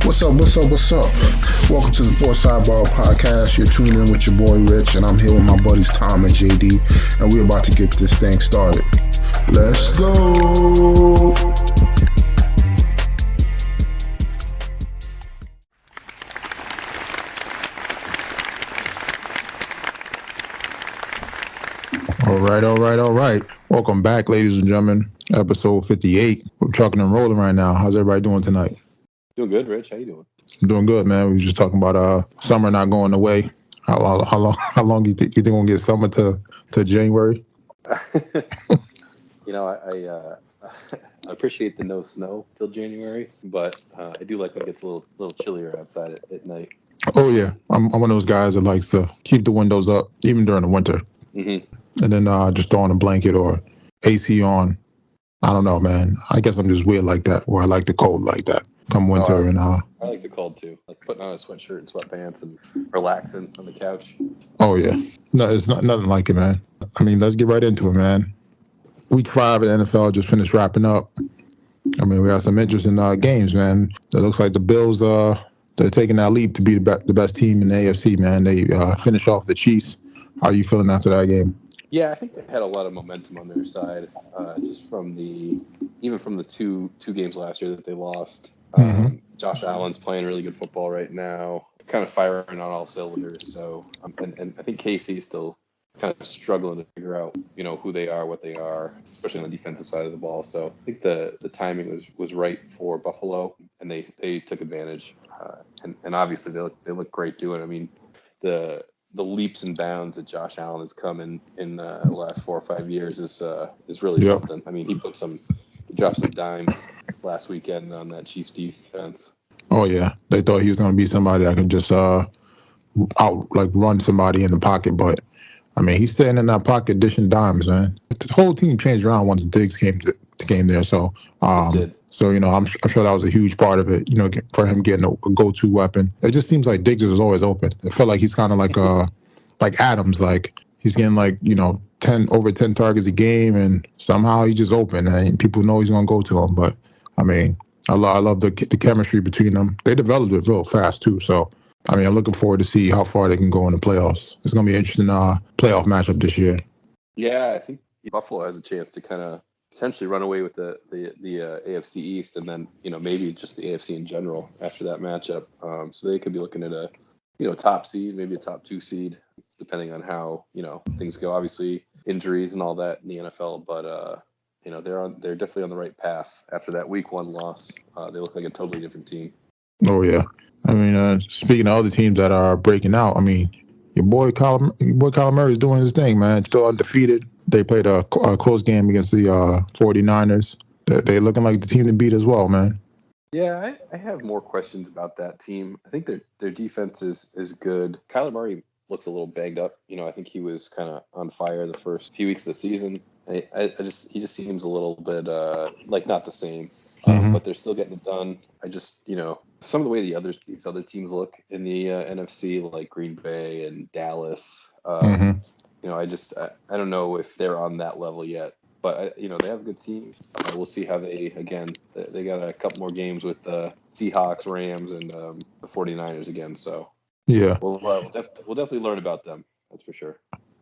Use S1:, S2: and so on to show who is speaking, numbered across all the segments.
S1: What's up? What's up? What's up? Welcome to the Sports Sidebar Podcast. You're tuned in with your boy Rich, and I'm here with my buddies Tom and JD, and we're about to get this thing started. Let's go! All right. Welcome back, ladies and gentlemen. Episode 58. We're trucking and rolling right now. How's everybody doing tonight?
S2: Doing good, Rich. How you doing?
S1: I'm doing good, man. We were just talking about summer not going away. How long you think we're gonna get summer to January?
S2: I appreciate the no snow till January, but I do like when it gets a little chillier outside at night.
S1: Oh yeah, I'm one of those guys that likes to keep the windows up even during the winter, and then just throw on a blanket or AC on. I don't know, man. I guess I'm just weird like that, where I like the cold like that. Come winter
S2: I like the cold too, like putting on a sweatshirt and sweatpants and relaxing on the couch.
S1: Oh yeah, no, it's not nothing like it, man. I mean, let's get right into it, man. Week 5 of the NFL just finished wrapping up. I mean, we got some interesting games, man. It looks like the Bills, they're taking that leap to be the best team in the AFC, man. They finish off the Chiefs. How are you feeling after that game?
S2: Yeah, I think they had a lot of momentum on their side, just from the two games last year that they lost. Josh Allen's playing really good football right now, kind of firing on all cylinders. So, and I think KC's still kind of struggling to figure out, who they are, what they are, especially on the defensive side of the ball. So I think the timing was right for Buffalo, and they took advantage. And obviously they look great doing it. I mean, the leaps and bounds that Josh Allen has come in the last 4 or 5 years is really something. I mean, he dropped some dimes last weekend on that Chiefs defense.
S1: Oh yeah, they thought he was going to be somebody that could just run somebody in the pocket, but I mean, he's sitting in that pocket dishing dimes, man. The whole team changed around once Diggs came there, so so I'm sure that was a huge part of it. For him getting a go-to weapon. It just seems like Diggs is always open. It felt like he's kind of like Adams, like he's getting 10 targets a game, and somehow he's just open, and people know he's gonna go to him. But I mean, I love the chemistry between them. They developed it real fast too, so. I mean, I'm looking forward to see how far they can go in the playoffs. It's going to be an interesting playoff matchup this year.
S2: Yeah, I think Buffalo has a chance to kind of potentially run away with the AFC East, and then maybe just the AFC in general after that matchup. So they could be looking at a top seed, maybe a top 2 seed, depending on how things go. Obviously, injuries and all that in the NFL, but they're definitely on the right path after that Week 1 loss. They look like a totally different team.
S1: Oh yeah. I mean, speaking of other teams that are breaking out, I mean, your boy Kyler Murray is doing his thing, man. Still undefeated. They played a close game against the 49ers. They're looking like the team to beat as well, man.
S2: Yeah, I have more questions about that team. I think their defense is good. Kyler Murray looks a little banged up. I think he was kind of on fire the first few weeks of the season. He just seems a little bit like not the same. But they're still getting it done. I just, some of the way these other teams look in the NFC, like Green Bay and Dallas, I don't know if they're on that level yet. But, they have a good team. We'll see how they got a couple more games with the Seahawks, Rams, and the 49ers again. So,
S1: yeah,
S2: we'll definitely learn about them. That's for sure.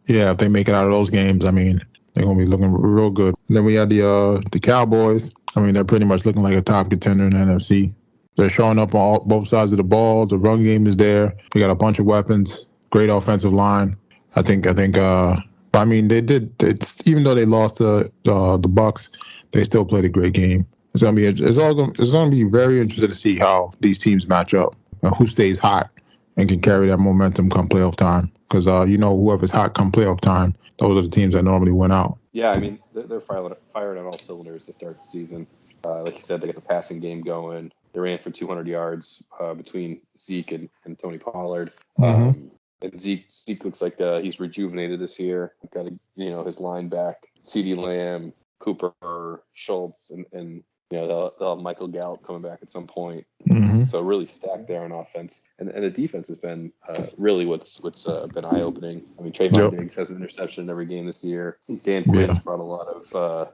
S1: Yeah, if they make it out of those games, I mean, they're going to be looking real good. Then we had the Cowboys. I mean, they're pretty much looking like a top contender in the NFC. They're showing up on both sides of the ball. The run game is there. They got a bunch of weapons. Great offensive line. I think. But I mean, they did. Even though they lost the Bucs, they still played a great game. It's gonna be very interesting to see how these teams match up and who stays hot and can carry that momentum come playoff time. Because whoever's hot come playoff time, those are the teams that normally win out.
S2: Yeah, I mean, they're firing on all cylinders to start the season. Like you said, they got the passing game going. They ran for 200 yards between Zeke and Tony Pollard. And Zeke looks like he's rejuvenated this year. Got his line back. CeeDee Lamb, Cooper, Schultz, and they'll have Michael Gallup coming back at some point.
S1: Mm-hmm.
S2: So really stacked there on offense, and the defense has been really what's been eye opening. I mean, Trayvon Diggs has an interception in every game this year. Dan Quinn's brought a lot of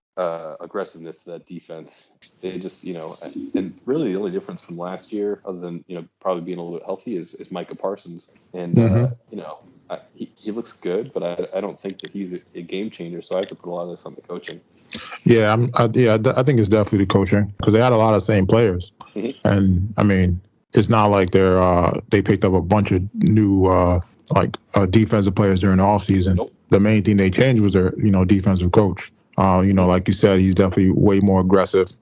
S2: aggressiveness to that defense. They just and really the only difference from last year, other than probably being a little bit healthy, is Micah Parsons, and he looks good, but I don't think that he's a game changer. So I have to put a lot of this on the coaching.
S1: Yeah, I think it's definitely the coaching because they had a lot of same players, and I mean, it's not like they picked up a bunch of new defensive players during the offseason.
S2: Nope.
S1: The main thing they changed was their defensive coach. Like you said, he's definitely way more aggressive.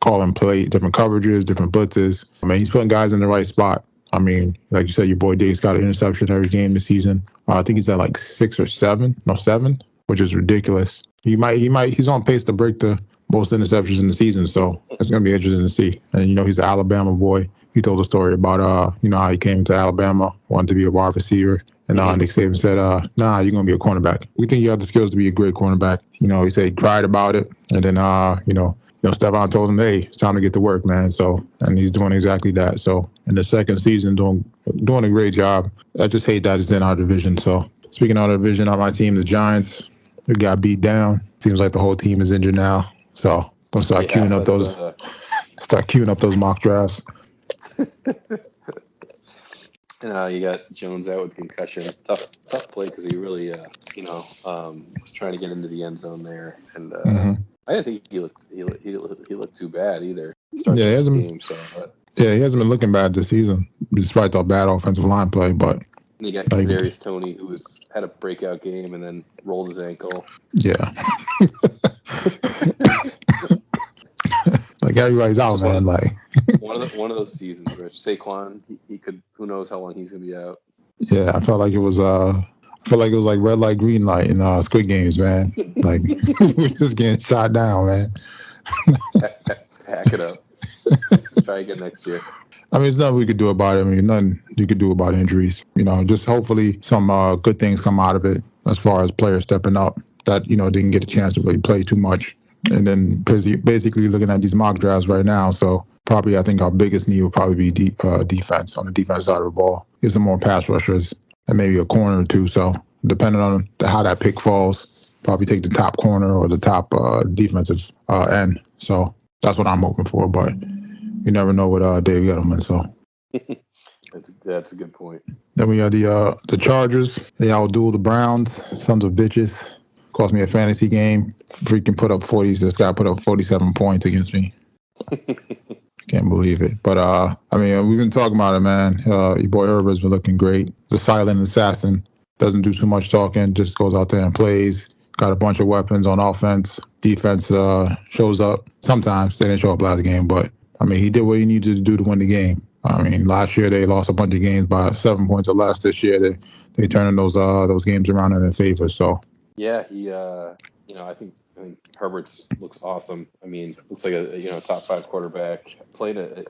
S1: Calling play different coverages, different blitzes. I mean, he's putting guys in the right spot. I mean, like you said, your boy Diggs got an interception every game this season. I think he's at like 6 or 7, which is ridiculous. He's on pace to break the most interceptions in the season, so it's gonna be interesting to see. And he's an Alabama boy. He told a story about how he came to Alabama, wanted to be a wide receiver, and Nick Saban said, "Nah, you're gonna be a cornerback. We think you have the skills to be a great cornerback." He said he cried about it, and then Stephon told him, "Hey, it's time to get to work, man." So, and he's doing exactly that. So, in the second season, doing a great job. I just hate that it's in our division. So, speaking of our division, on my team, the Giants. We got beat down. Seems like the whole team is injured now. So gonna start queuing up those mock drafts.
S2: You got Jones out with concussion. Tough play because he really was trying to get into the end zone there, and I didn't think he looked too bad either.
S1: He hasn't been looking bad this season, despite the bad offensive line play, but.
S2: And you got Kadarius Toney, who had a breakout game and then rolled his ankle.
S1: Yeah. Like everybody's out, man. Like
S2: one of those seasons where Saquon, he could. Who knows how long he's gonna be out?
S1: Yeah, I felt like it was like red light, green light in Squid Games, man. Like we're just getting shot down, man.
S2: Pack it up. Let's try again next year.
S1: I mean, there's nothing we could do about it. I mean, nothing you could do about injuries. Just hopefully some good things come out of it as far as players stepping up that, didn't get a chance to really play too much. And then basically looking at these mock drafts right now. So probably I think our biggest need will probably be defense on the defense side of the ball. Get some more pass rushers and maybe a corner or two. So depending on how that pick falls, probably take the top corner or the top defensive end. So that's what I'm hoping for. But you never know with Dave Gettleman, so.
S2: That's a good point.
S1: Then we got the Chargers. They outdueled the Browns. Sons of bitches. Cost me a fantasy game. Freaking put up 40. This guy put up 47 points against me. Can't believe it. But I mean, we've been talking about it, man. Your boy Herbert's been looking great. The silent assassin. Doesn't do too much talking. Just goes out there and plays. Got a bunch of weapons on offense. Defense shows up. Sometimes they didn't show up last game, but. I mean, he did what he needed to do to win the game. I mean, last year they lost a bunch of games by 7 points or less. This year they turning those games around in their favor. So
S2: yeah, he I think Herbert looks awesome. I mean, looks like a top 5 quarterback. Played a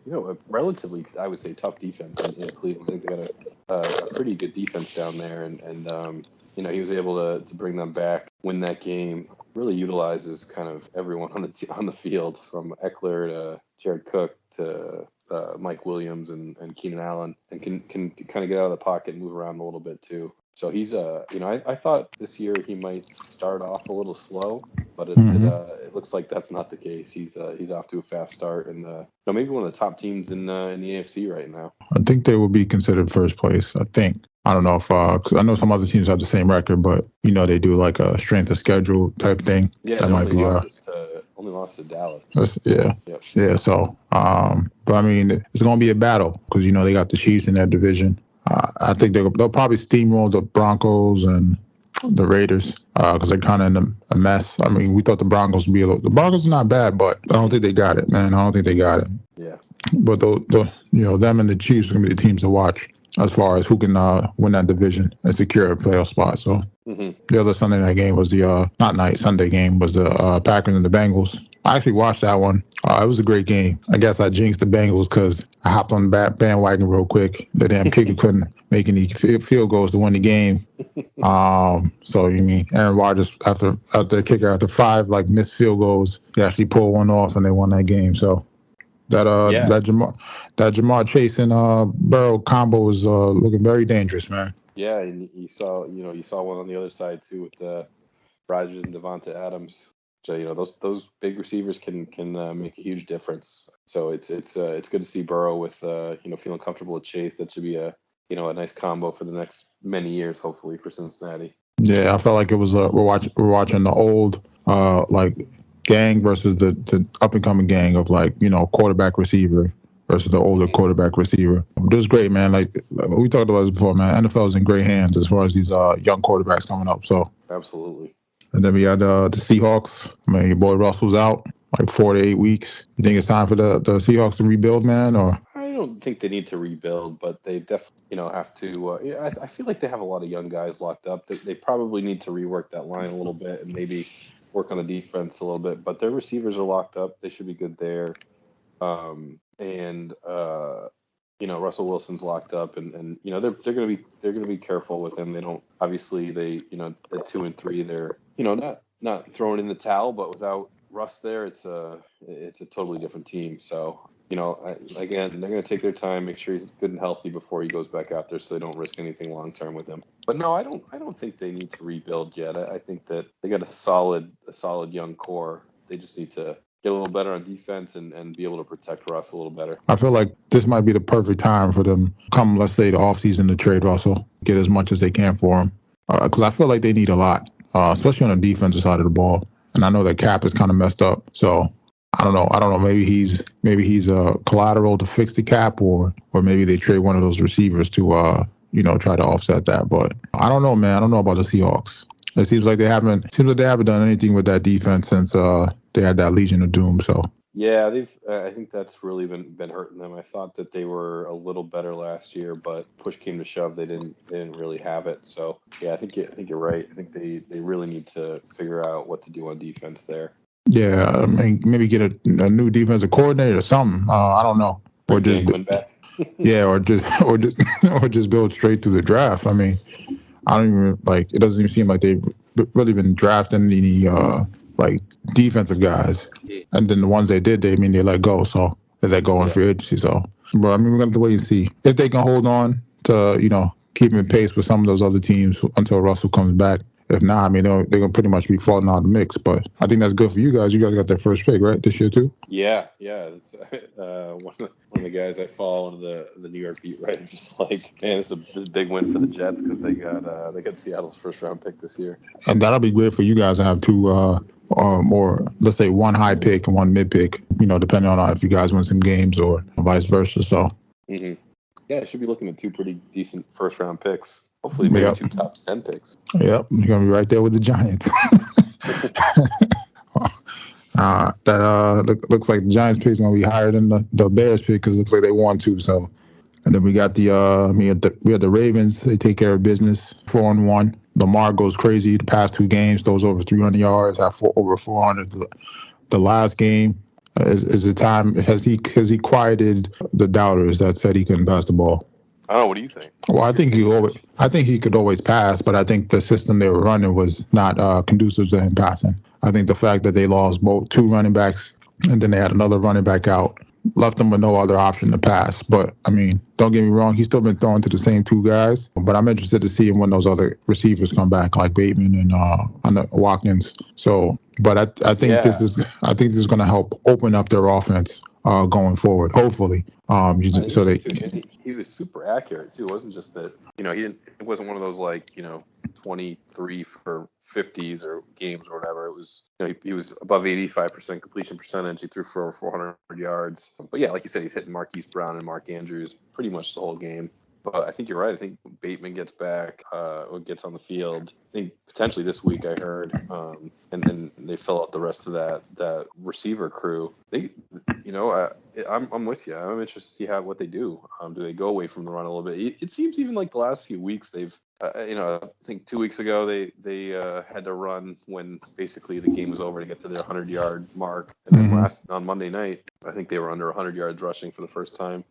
S2: relatively, I would say, tough defense in Cleveland. I think they got a pretty good defense down there, and he was able to bring them back, win that game. Really utilizes kind of everyone on the field, from Eckler to Jared Cook to Mike Williams and Keenan Allen, and can kind of get out of the pocket and move around a little bit too. So he's I thought this year he might start off a little slow, but it looks like that's not the case. He's off to a fast start, and maybe one of the top teams in the AFC right now.
S1: I think they will be considered first place. I think. I don't know if 'cause I know some other teams have the same record, but they do like a strength of schedule type thing.
S2: Yeah,
S1: that might be
S2: only lost to Dallas.
S1: Yeah.
S2: Yep.
S1: Yeah. So, but I mean, it's gonna be a battle because they got the Chiefs in that division. I think they'll probably steamroll the Broncos and the Raiders because they're kind of in a mess. I mean, we thought the Broncos would be the Broncos are not bad, but I don't think they got it, man. I don't think they got it.
S2: Yeah.
S1: But them and the Chiefs are gonna be the teams to watch as far as who can win that division and secure a playoff spot. So the other Sunday night game was Sunday game was the Packers and the Bengals. I actually watched that one. It was a great game. I guess I jinxed the Bengals because I hopped on the bandwagon real quick. The damn kicker making the field goals to win the game. So you mean Aaron Rodgers after the kicker after 5 like missed field goals, he actually pulled one off and they won that game. So that Jamar Chase and Burrow combo is looking very dangerous, man.
S2: Yeah, and you saw one on the other side too with Rodgers and Devonta Adams. So those big receivers can make a huge difference. So it's good to see Burrow with feeling comfortable with Chase. That should be a nice combo for the next many years, hopefully, for Cincinnati.
S1: Yeah, I felt like it was we're watching the old like gang versus the up and coming gang of quarterback receiver versus the older quarterback receiver. It was great, man. Like we talked about this before, man. NFL is in great hands as far as these young quarterbacks coming up. So
S2: absolutely.
S1: And then we had the Seahawks. I mean, your boy Russell's out like 4 to 8 weeks. You think it's time for the Seahawks to rebuild, man? Or
S2: I don't think they need to rebuild, but they definitely have to. I feel like they have a lot of young guys locked up. They probably need to rework that line a little bit and maybe work on the defense a little bit. But their receivers are locked up. They should be good there. Russell Wilson's locked up, and they're gonna be careful with him. They don't obviously at 2-3 they're not throwing in the towel, but without Russ there, it's a totally different team. So again, they're gonna take their time, make sure he's good and healthy before he goes back out there, so they don't risk anything long term with him. But no, I don't think they need to rebuild yet. I think that they got a solid young core. They just need to get a little better on defense and be able to protect Russ a little better.
S1: I feel like this might be the perfect time for them come, let's say, the offseason to trade Russell, get as much as they can for him. Because I feel like they need a lot, especially on the defensive side of the ball. And I know that cap is kind of messed up. So I don't know. Maybe he's collateral to fix the cap, or maybe they trade one of those receivers to try to offset that. But I don't know, man. I don't know about the Seahawks. It seems like they haven't done anything with that defense since they had that Legion of Doom. So
S2: yeah, I think that's really been hurting them. I thought that they were a little better last year, but push came to shove, they didn't really have it. So yeah, I think you're right. I think they really need to figure out what to do on defense there.
S1: Yeah, I mean, maybe get a new defensive coordinator or something. I don't know, or just yeah, or just build straight through the draft. I mean, I don't even it doesn't even seem like they've really been drafting any defensive guys. And then the ones they did, they let go. So they let go on free agency. So, but I mean, we're gonna have to wait and see if they can hold on to keeping pace with some of those other teams until Russell comes back. If not, I mean, they're gonna pretty much be falling out of the mix. But I think that's good for you guys. You guys got their first pick, right, this year too?
S2: Yeah. It's one of the guys I follow on the New York beat writer, just like, man, this is a big win for the Jets because they got Seattle's first round pick this year.
S1: And that'll be great for you guys to have two or let's say one high pick and one mid pick. Depending on if you guys win some games or vice versa. So.
S2: Mm-hmm. Yeah, I should be looking at two pretty decent first round picks. Hopefully, maybe 2 top 10 picks.
S1: Yep, you're gonna be right there with the Giants. That looks like the Giants pick is gonna be higher than the Bears pick because it looks like they won too. So, and then we got we had the Ravens. They take care of business, 4-1. Lamar goes crazy the past 2 games, throws over 300 yards, have over 400 the last game. Is the time has he quieted the doubters that said he couldn't pass the ball?
S2: Oh, what do you think?
S1: Well, I think he could always pass, but I think the system they were running was not conducive to him passing. I think the fact that they lost 2 running backs and then they had another running back out left them with no other option to pass. But I mean, don't get me wrong, he's still been throwing to the same 2 guys. But I'm interested to see him when those other receivers come back, like Bateman and Watkins. So, but I think this is going to help open up their offense going forward. Hopefully,
S2: he was super accurate too. It wasn't just that it wasn't one of those 23 for 50s or games or whatever. It was he was above 85% completion percentage. He threw for over 400 yards. But yeah, like you said, he's hitting Marquise Brown and Mark Andrews pretty much the whole game. But I think you're right. I think Bateman gets back or gets on the field. I think potentially this week I heard, and then they fill out the rest of that receiver crew. I'm with you. I'm interested to see what they do. Do they go away from the run a little bit? It seems even like the last few weeks they've, I think 2 weeks ago they had to run when basically the game was over to get to their 100-yard mark, and then on Monday night I think they were under 100 yards rushing for the first time.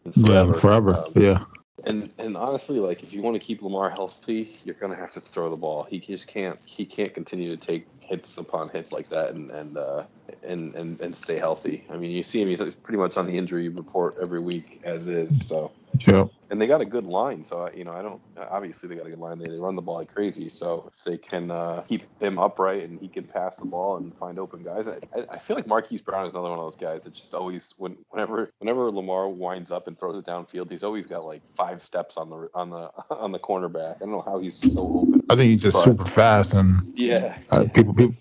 S1: Forever. Yeah.
S2: And honestly, like if you want to keep Lamar healthy, you're gonna have to throw the ball. He just can't. He can't continue to take hits upon hits like that and stay healthy. I mean, you see him; he's pretty much on the injury report every week as is. So.
S1: Yeah.
S2: And they got a good line, so I don't. Obviously, they got a good line. They run the ball like crazy, so if they can keep him upright and he can pass the ball and find open guys, I feel like Marquise Brown is another one of those guys that just always whenever Lamar winds up and throws it downfield, he's always got like 5 steps on the cornerback. I don't know how he's so open.
S1: I think he's just super fast, and
S2: yeah.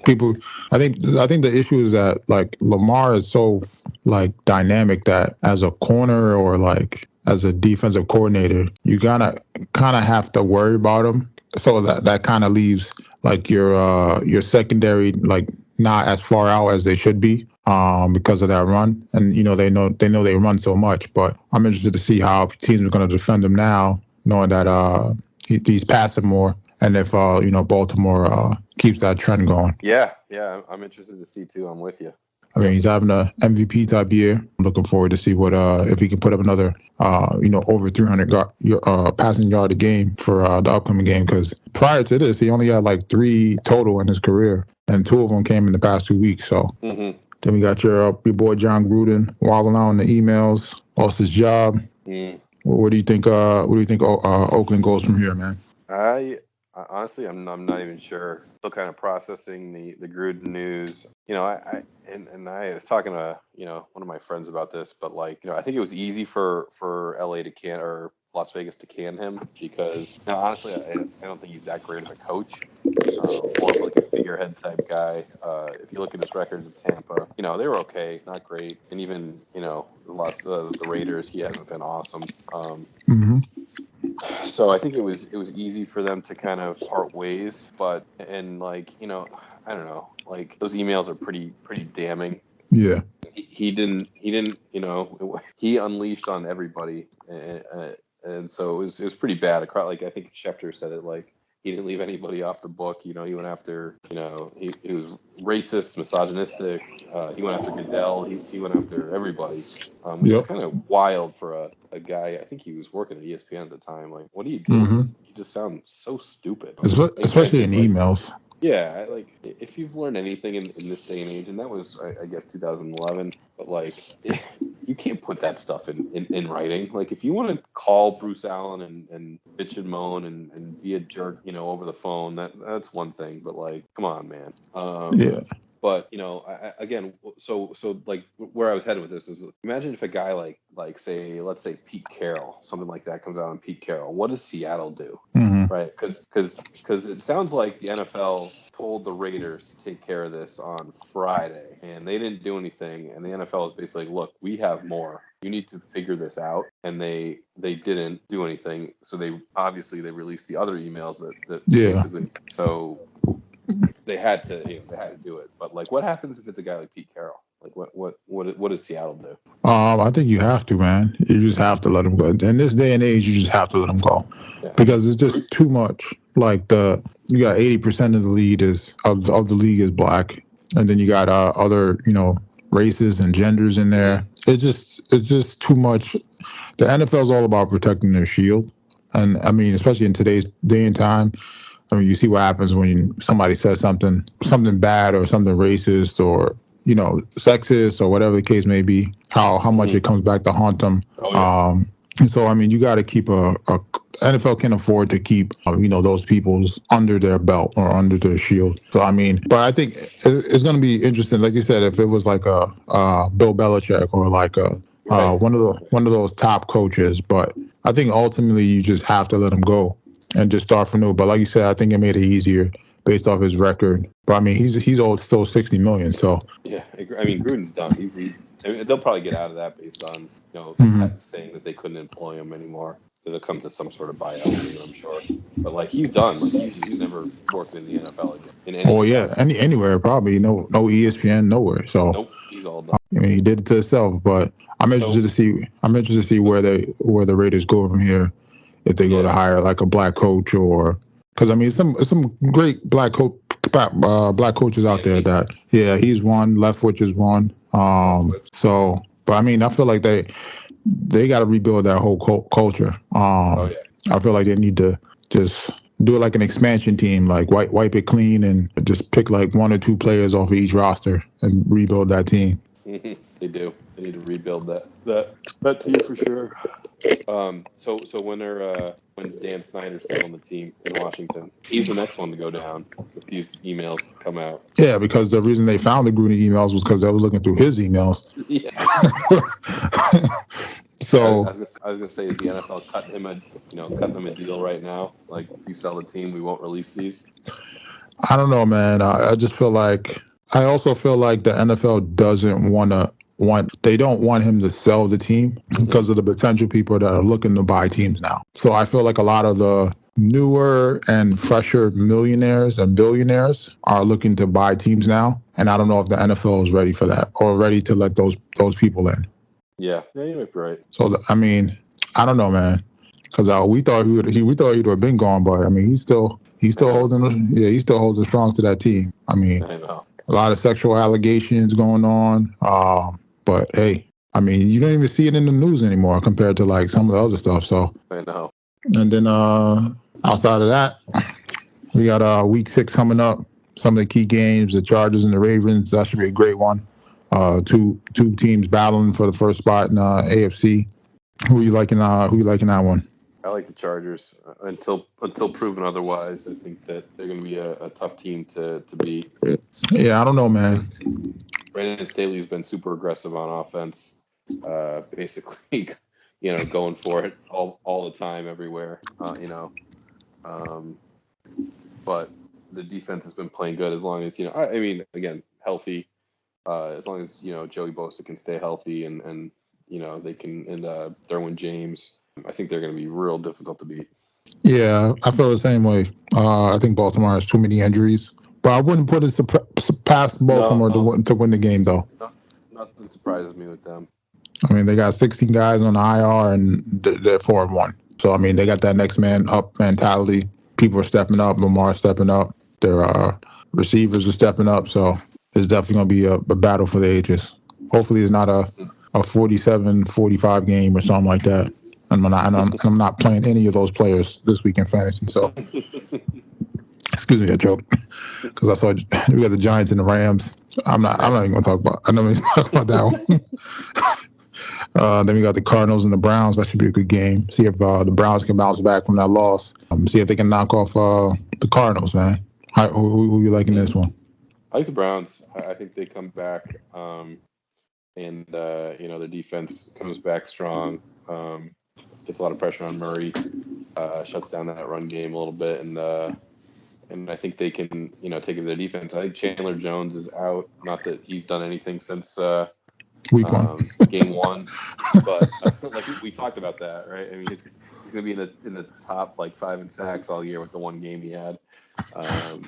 S1: People. I think the issue is that like Lamar is so like dynamic that as a corner or like as a defensive coordinator, you kind of have to worry about him. So that kind of leaves like your secondary like not as far out as they should be because of that run. And they know they run so much. But I'm interested to see how teams are going to defend him now, knowing that he's passing more. And if Baltimore keeps that trend going.
S2: Yeah, I'm interested to see too. I'm with you.
S1: I mean, he's having a MVP type year. I'm looking forward to see what if he can put up another, over 300 passing yard a game for the upcoming game. Because prior to this, he only had like 3 total in his career, and 2 of them came in the past 2 weeks. So then we got your boy John Gruden wilding out on the emails, lost his job. What do you think? Oakland goes from here, man?
S2: Honestly, I'm not even sure. Still kind of processing the Gruden news. I was talking to one of my friends about this, but like I think it was easy for LA to can or Las Vegas to can him because honestly I don't think he's that great of a coach. More of like a figurehead type guy. If you look at his records at Tampa, they were okay, not great, and even the Raiders, he hasn't been awesome. So I think it was easy for them to kind of part ways, but I don't know, like those emails are pretty damning.
S1: Yeah.
S2: He didn't he unleashed on everybody, and so it was pretty bad. Like I think Schefter said it, like he didn't leave anybody off the book. He went after he was racist, misogynistic. He went after Goodell. He went after everybody. Which is kind of wild for a guy. I think he was working at ESPN at the time. Like, what do you do? You just sound so stupid.
S1: Especially in emails.
S2: Yeah, like if you've learned anything in this day and age, and that was I guess 2011, but like you can't put that stuff in writing. Like if you want to call Bruce Allen and bitch and moan and be a jerk, over the phone, that's one thing. But like, come on, man.
S1: Yeah.
S2: But again, so like where I was headed with this is, imagine if a guy like let's say Pete Carroll, something like that comes out on Pete Carroll. What does Seattle do? Right? Because it sounds like the NFL told the Raiders to take care of this on Friday, and they didn't do anything. And the NFL is basically like, look, we have more. You need to figure this out. And they didn't do anything. So they released the other emails that basically so. They had to do it. But like, what happens if it's a guy like Pete Carroll? Like, what does Seattle do?
S1: I think you have to, man. You just have to let him go. In this day and age, you just have to let him go, because it's just too much. Like you got 80% of the league of the league is black, and then you got other races and genders in there. It's just too much. The NFL is all about protecting their shield, and I mean, especially in today's day and time. I mean, you see what happens when somebody says something bad or something racist or, sexist or whatever the case may be, how much it comes back to haunt them.
S2: Oh, yeah.
S1: And so, I mean, you got to keep NFL can afford to keep, those people under their belt or under their shield. So, I mean, but I think it's going to be interesting. Like you said, if it was like a Bill Belichick or like one of those top coaches, but I think ultimately you just have to let them go and just start from new. But like you said, I think it made it easier based off his record. But I mean, he's old, still $60 million. So
S2: yeah, I mean, Gruden's done. They'll probably get out of that based on saying that they couldn't employ him anymore. They'll come to some sort of buyout deal, I'm sure. But like, he's done. Like, he's never worked in the NFL again.
S1: Anywhere probably. No ESPN, nowhere. So
S2: nope, he's all done.
S1: I mean, he did it to himself. But I'm interested to see where the Raiders go from here. If they go to hire like a black coach, or because I mean some great black coaches out there that he's one, Leftwich is one. So but I mean I feel like they got to rebuild that whole culture. I feel like they need to just do it like an expansion team, like wipe it clean and just pick like 1 or 2 players off of each roster and rebuild that team.
S2: Mm-hmm. They do. They need to rebuild that team for sure. So when's Dan Snyder still on the team in Washington? He's the next one to go down if these emails come out.
S1: Yeah, because the reason they found the Gruden emails was because they were looking through his emails.
S2: Yeah.
S1: So
S2: I was gonna say, is the NFL cutting him a deal right now? Like, if you sell the team, we won't release these.
S1: I don't know, man. I just feel like I also feel like the NFL doesn't they don't want him to sell the team because of the potential people that are looking to buy teams now. So I feel like a lot of the newer and fresher millionaires and billionaires are looking to buy teams now, and I don't know if the NFL is ready for that or ready to let those people in.
S2: Yeah, you might be right.
S1: So I mean, I don't know, man, because we thought he would have been gone, but I mean, he's still holding strong to that team. I mean,
S2: I know.
S1: A lot of sexual allegations going on, but hey, I mean, you don't even see it in the news anymore compared to like some of the other stuff. So
S2: I know.
S1: And then outside of that, we got week 6 coming up. Some of the key games, the Chargers and the Ravens. That should be a great one. Two teams battling for the first spot in AFC. Who you liking that one?
S2: I like the Chargers until proven otherwise. I think that they're going to be a tough team to beat.
S1: Yeah, I don't know, man.
S2: Brandon Staley's been super aggressive on offense, basically, going for it all the time, everywhere, But the defense has been playing good as long as again, healthy. As long as Joey Bosa can stay healthy and they can Derwin James. I think they're going to be real difficult to beat.
S1: Yeah, I feel the same way. I think Baltimore has too many injuries, but I wouldn't put it past Baltimore to win the game, though.
S2: No, nothing surprises me with them.
S1: I mean, they got 16 guys on the IR, and they're 4-1. So, I mean, they got that next man up mentality. People are stepping up. Lamar's stepping up. Their receivers are stepping up. So, it's definitely going to be a battle for the ages. Hopefully, it's not a 47-45 game or something like that. I'm not playing any of those players this week in fantasy. So, excuse me, I joke, because I saw we got the Giants and the Rams. I'm not even gonna talk about. I know we talk about that one. Then we got the Cardinals and the Browns. That should be a good game. See if the Browns can bounce back from that loss. See if they can knock off the Cardinals, man. Who you liking this one?
S2: I like the Browns. I think they come back, and their defense comes back strong. Gets a lot of pressure on Murray, shuts down that run game a little bit, and I think they can, take it to their defense. I think Chandler Jones is out. Not that he's done anything since
S1: week 1,
S2: game 1, but like we talked about that, right? I mean, he's gonna be in the top like 5 in sacks all year with the one game he had. I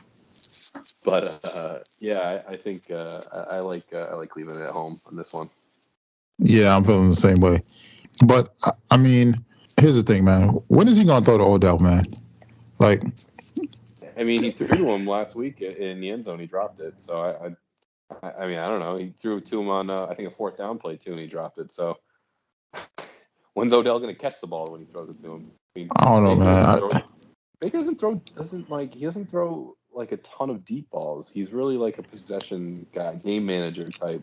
S2: think I like Cleveland at home on this one.
S1: Yeah, I'm feeling the same way. But I mean, here's the thing, man. When is he gonna throw to Odell, man? Like,
S2: I mean, he threw to him last week in the end zone. He dropped it. So I mean, I don't know. He threw it to him on I think a 4th down play too, and he dropped it. So when's Odell gonna catch the ball when he throws it to him?
S1: I don't know, man.
S2: Baker doesn't throw like a ton of deep balls. He's really like a possession guy, game manager type.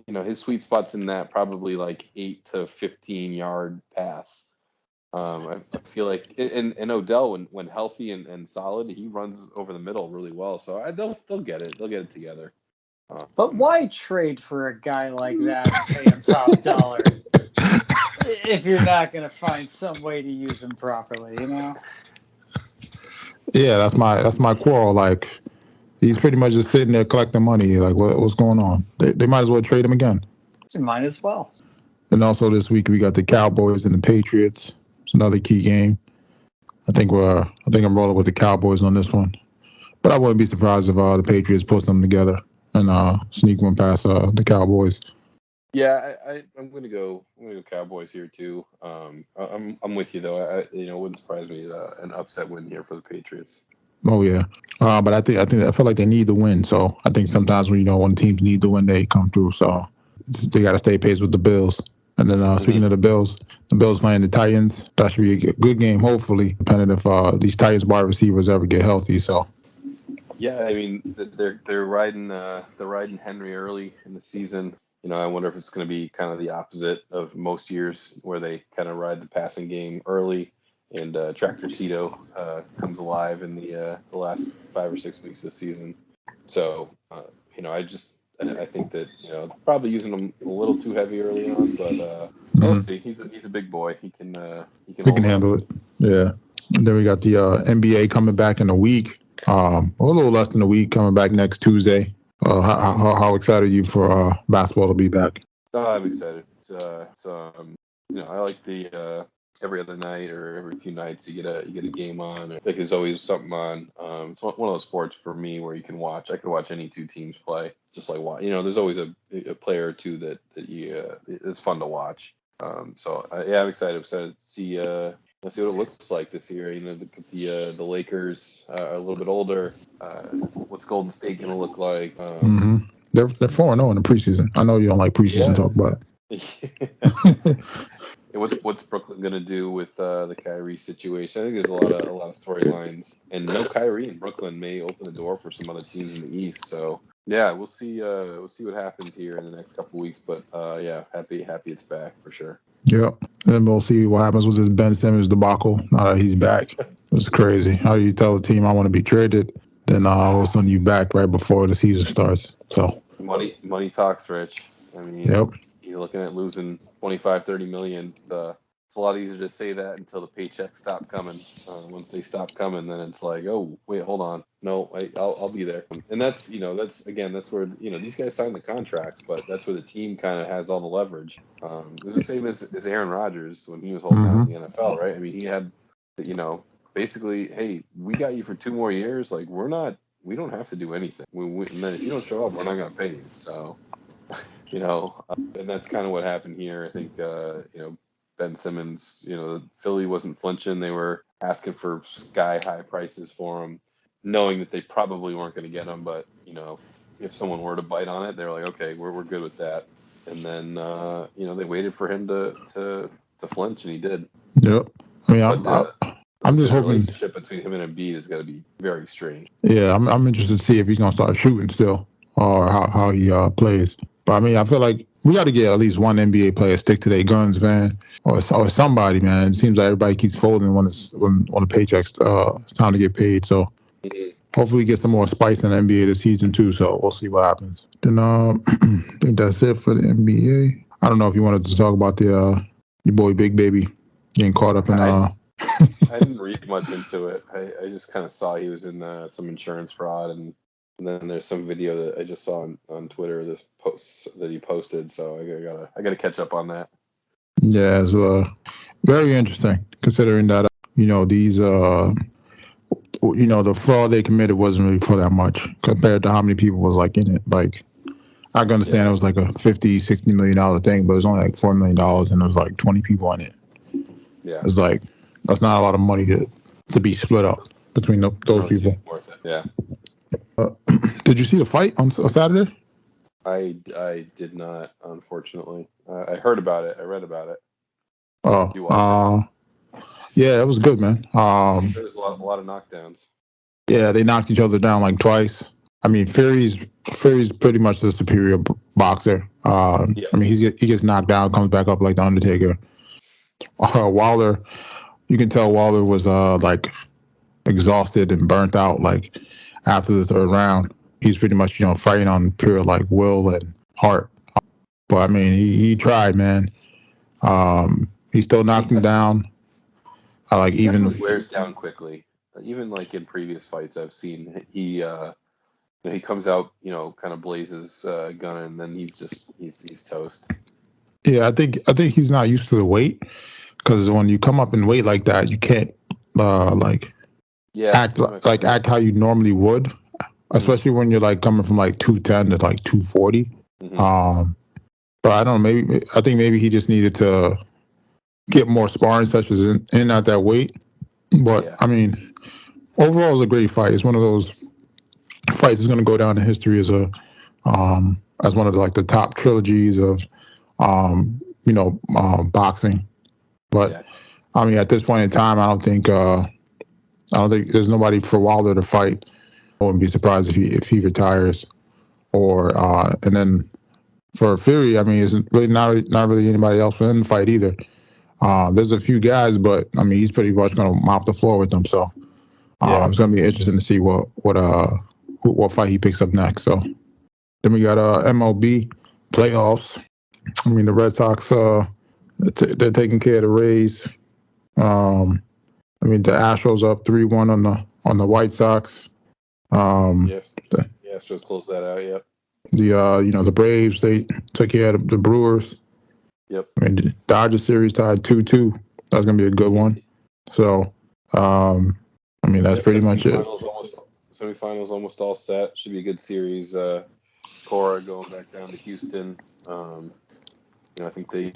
S2: His sweet spot's in that probably like 8 to 15 yard pass. I feel like, and Odell, when healthy and solid, he runs over the middle really well. So they'll get it. They'll get it together.
S3: But why trade for a guy like that and pay him top dollar if you're not going to find some way to use him properly?
S1: Yeah, that's my quarrel. Like, he's pretty much just sitting there collecting money. Like, what's going on? They might as well trade him again.
S3: They might as well.
S1: And also this week we got the Cowboys and the Patriots. It's another key game. I think I'm rolling with the Cowboys on this one. But I wouldn't be surprised if the Patriots put them together and sneak one past the Cowboys.
S2: Yeah, I'm gonna go Cowboys here too. I'm with you though. It wouldn't surprise me an upset win here for the Patriots.
S1: Oh yeah, but I feel like they need the win. So I think sometimes when teams need the win, they come through. So they got to stay pace with the Bills. And then speaking of the Bills playing the Titans. That should be a good game, hopefully, depending if these Titans wide receivers ever get healthy. So.
S2: Yeah, I mean they're riding Henry early in the season. I wonder if it's going to be kind of the opposite of most years where they kind of ride the passing game early, and Tractor Cito comes alive in the last 5 or 6 weeks of the season. So I think that probably using him a little too heavy early on, but we'll see. He's a big boy. He can
S1: handle it. Yeah. And then we got the NBA coming back in a week. A little less than a week, coming back next Tuesday. How excited are you for basketball to be back?
S2: I'm excited. I like the every other night or every few nights you get a game on. Like there's always something on. It's one of those sports for me where you can watch. I can watch any two teams play. Just like there's always a player or two that it's fun to watch. I'm excited. I'm excited to see. Let's see what it looks like this year. The Lakers are a little bit older. What's Golden State going to look like?
S1: They're 4-0 in the preseason. I know you don't like preseason talk, but
S2: what's Brooklyn going to do with the Kyrie situation? I think there's a lot of storylines, and no Kyrie in Brooklyn may open the door for some other teams in the East. So yeah, we'll see. We'll see what happens here in the next couple weeks. But happy it's back for sure.
S1: Yep. And we'll see what happens with this Ben Simmons debacle now that he's back. It's crazy. How you tell a team I want to be traded, then all of a sudden you back right before the season starts. So
S2: money talks, Rich. I mean, you're looking at losing 25-30 million. It's a lot easier to say that until the paychecks stop coming. Once they stop coming, then it's like, oh wait, hold on, no, I'll be there. And that's that's where these guys sign the contracts, but that's where the team kind of has all the leverage. It's the same as Aaron Rodgers when he was holding out in the NFL, right? I mean, he had basically, hey, we got you for 2 more years. Like we don't have to do anything. And then if you don't show up, we're not going to pay you. So, and that's kind of what happened here. I think, Ben Simmons, Philly wasn't flinching. They were asking for sky-high prices for him, knowing that they probably weren't going to get him. But, if someone were to bite on it, they were like, okay, we're good with that. And then, they waited for him to flinch, and he did.
S1: Yep. I mean, I'm just hoping the
S2: relationship between him and Embiid is going to be very strange.
S1: Yeah, I'm interested to see if he's going to start shooting still or how he plays. But I mean, I feel like we got to get at least one NBA player stick to their guns, man, or somebody, man. It seems like everybody keeps folding when the paychecks it's time to get paid. So hopefully we get some more spice in the NBA this season too. So we'll see what happens. Then I think that's it for the NBA. I don't know if you wanted to talk about your boy Big Baby getting caught up in.
S2: I didn't read much into it. I just kind of saw he was in some insurance fraud, and then there's some video that I just saw on Twitter, this post that he posted. So I gotta catch up on that.
S1: Yeah, it's very interesting considering that these the fraud they committed wasn't really for that much compared to how many people was like in it. Like I can understand it was like a $50-60 million thing, but it was only like $4 million, and there was like 20 people in it.
S2: Yeah,
S1: it's like that's not a lot of money to be split up between those people.
S2: Worth it. Yeah.
S1: Did you see the fight on Saturday?
S2: I did not, unfortunately. I heard about it. I read about it.
S1: Oh, yeah, it was good, man.
S2: There was a lot of knockdowns.
S1: Yeah, they knocked each other down like twice. I mean, Fury's pretty much the superior boxer. I mean, he gets knocked down, comes back up like the Undertaker. Wilder, you can tell Wilder was like exhausted and burnt out. Like after the third round, he's pretty much fighting on pure like will and heart. But I mean, he tried, man. He still knocked him down.
S2: Even wears down quickly. Even like in previous fights I've seen, he comes out, kind of blazes gun, and then he's toast.
S1: Yeah, I think he's not used to the weight, because when you come up in weight like that, you can't act how you normally would, especially when you're like coming from like 210 to like 240. Mm-hmm. But I don't know. I think maybe he just needed to get more sparring sessions in at that weight. But yeah. I mean, overall, it's a great fight. It's one of those fights that's going to go down in history as one of the top trilogies of boxing. But
S2: Yeah.
S1: I mean, at this point in time, I don't think there's nobody for Wilder to fight. I wouldn't be surprised if he retires. And then for Fury, I mean, it's really not really anybody else for him to fight either. There's a few guys, but I mean, he's pretty much going to mop the floor with them. So it's going to be interesting to see what fight he picks up next. So then we got MLB playoffs. I mean, the Red Sox they're taking care of the Rays. I mean, the Astros up 3-1 on the White Sox.
S2: Yes. The Astros closed that out. Yep.
S1: The Braves, they took care of the Brewers.
S2: Yep.
S1: I mean, the Dodgers series tied 2-2. That's gonna be a good one. So, I mean, that's pretty much it.
S2: Semifinals almost all set. Should be a good series. Cora going back down to Houston. I think they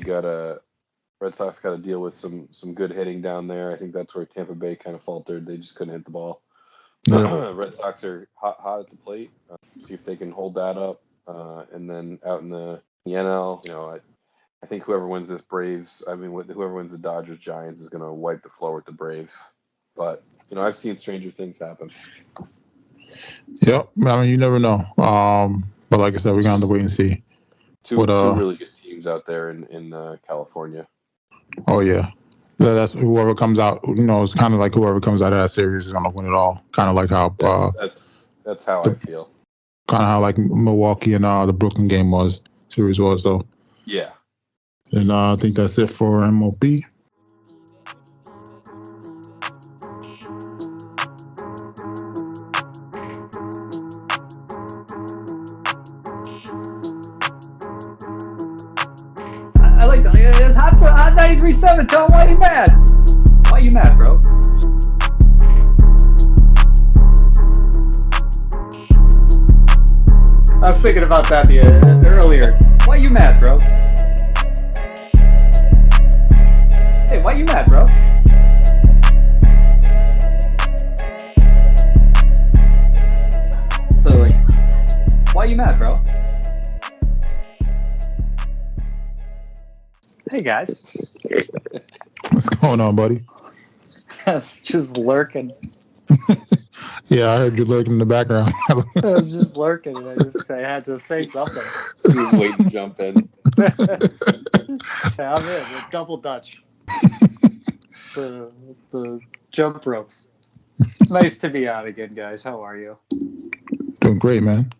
S2: Red Sox got to deal with some good hitting down there. I think that's where Tampa Bay kind of faltered. They just couldn't hit the ball. Yeah. Red Sox are hot at the plate. See if they can hold that up. And then out in the NL, I think whoever wins this Braves, whoever wins the Dodgers Giants is going to wipe the floor with the Braves. But I've seen stranger things happen.
S1: Yep. I mean, you never know. But like I said, we're going to have to wait and see.
S2: Two really good teams out there in California.
S1: Oh yeah. That's whoever comes out. It's kind of like whoever comes out of that series is going to win it all. Kind of like how
S2: that's how I feel.
S1: Kind of how like Milwaukee and the Brooklyn series was though.
S2: Yeah.
S1: And I think that's it for MLB.
S3: I like that. It's hot 93.7. Tell him why you mad. Why you mad, bro? I was thinking about that earlier. Why you mad, bro? Hey, why you mad, bro? So, like, why you mad, bro? Hey, guys.
S1: What's going on, buddy?
S3: Just lurking.
S1: Yeah, I heard you lurking in the background.
S3: I was just lurking, and I had to say something.
S2: He was waiting to jump in.
S3: I'm in with double Dutch. The jump ropes. Nice to be on again, guys. How are you?
S1: Doing great, man.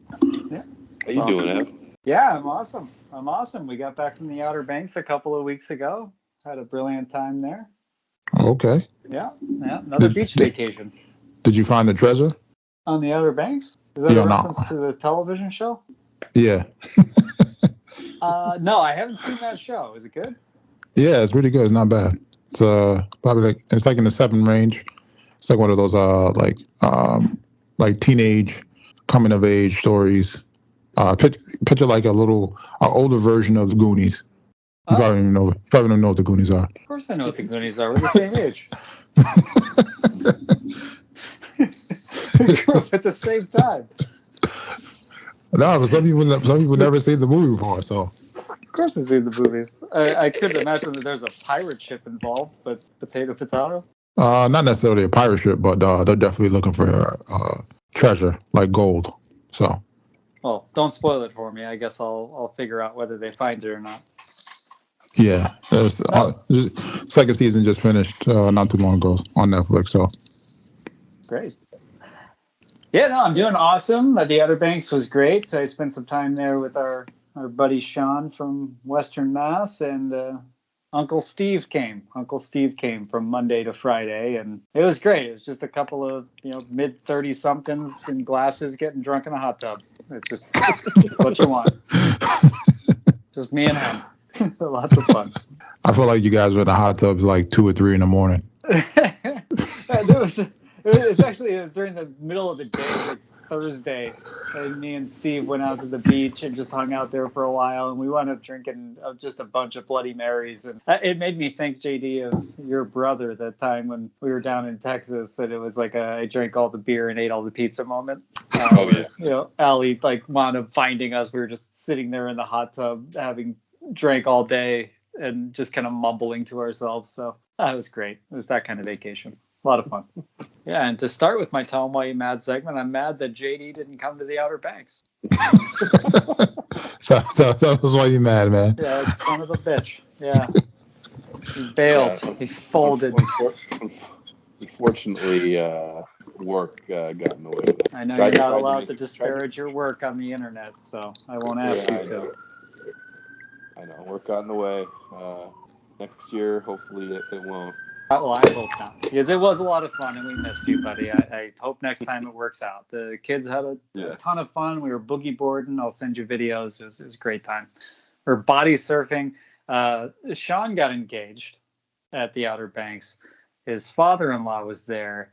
S2: Yeah. How you doing, Ev?
S3: Yeah, I'm awesome. We got back from the Outer Banks a couple of weeks ago. Had a brilliant time there.
S1: Okay.
S3: Yeah. Another beach vacation.
S1: Did you find the treasure?
S3: On the Outer Banks? Is that a reference to the television show?
S1: Yeah.
S3: No, I haven't seen that show. Is it good?
S1: Yeah, it's really good. It's not bad. It's probably it's like in the 7 range. It's like one of those like teenage coming of age stories. Picture like a little older version of the Goonies. You probably don't know what the Goonies are.
S3: Of course I know what the Goonies are. We're the same age. We grew up at the same time.
S1: No, but some people never seen the movie before, so.
S3: Of course I've seen the movies. I couldn't imagine that there's a pirate ship involved, but potato.
S1: Not necessarily a pirate ship, but they're definitely looking for treasure, like gold. So.
S3: Well, don't spoil it for me. I guess I'll figure out whether they find it or not.
S1: Yeah, second season just finished not too long ago on Netflix. So.
S3: Great. Yeah, no, I'm doing awesome. The Outer Banks was great, so I spent some time there with our buddy Sean from Western Mass, and Uncle Steve came. Uncle Steve came from Monday to Friday, and it was great. It was just a couple of mid-30-somethings in glasses getting drunk in a hot tub. It's just what you want. Just me and him. Lots of fun.
S1: I feel like you guys were in the hot tubs like 2 or 3 in the morning.
S3: It was during the middle of the day. It's Thursday, and me and Steve went out to the beach and just hung out there for a while, and we wound up drinking just a bunch of Bloody Marys. And it made me think, JD, of your brother that time when we were down in Texas, and it was like I drank all the beer and ate all the pizza moment. Allie wound up finding us. We were just sitting there in the hot tub having drank all day and just kind of mumbling to ourselves. So that was great. It was that kind of vacation. A lot of fun. Yeah, and to start with my Tell 'em Why You Mad segment, I'm mad that JD didn't come to the Outer Banks.
S1: so that was why you mad, man.
S3: Yeah, like son of a bitch. Yeah. He bailed.
S2: Yeah.
S3: He folded.
S2: Unfortunately, work got in the way.
S3: I know you're not allowed to disparage your work on the internet, so I won't ask you to.
S2: I know. Work got in the way. Next year, hopefully it won't.
S3: Well, I hope not, because it was a lot of fun and we missed you, buddy. I hope next time it works out. The kids had a ton of fun. We were boogie boarding. I'll send you videos. It was a great time. We're body surfing. Sean got engaged at the Outer Banks. His father-in-law was there,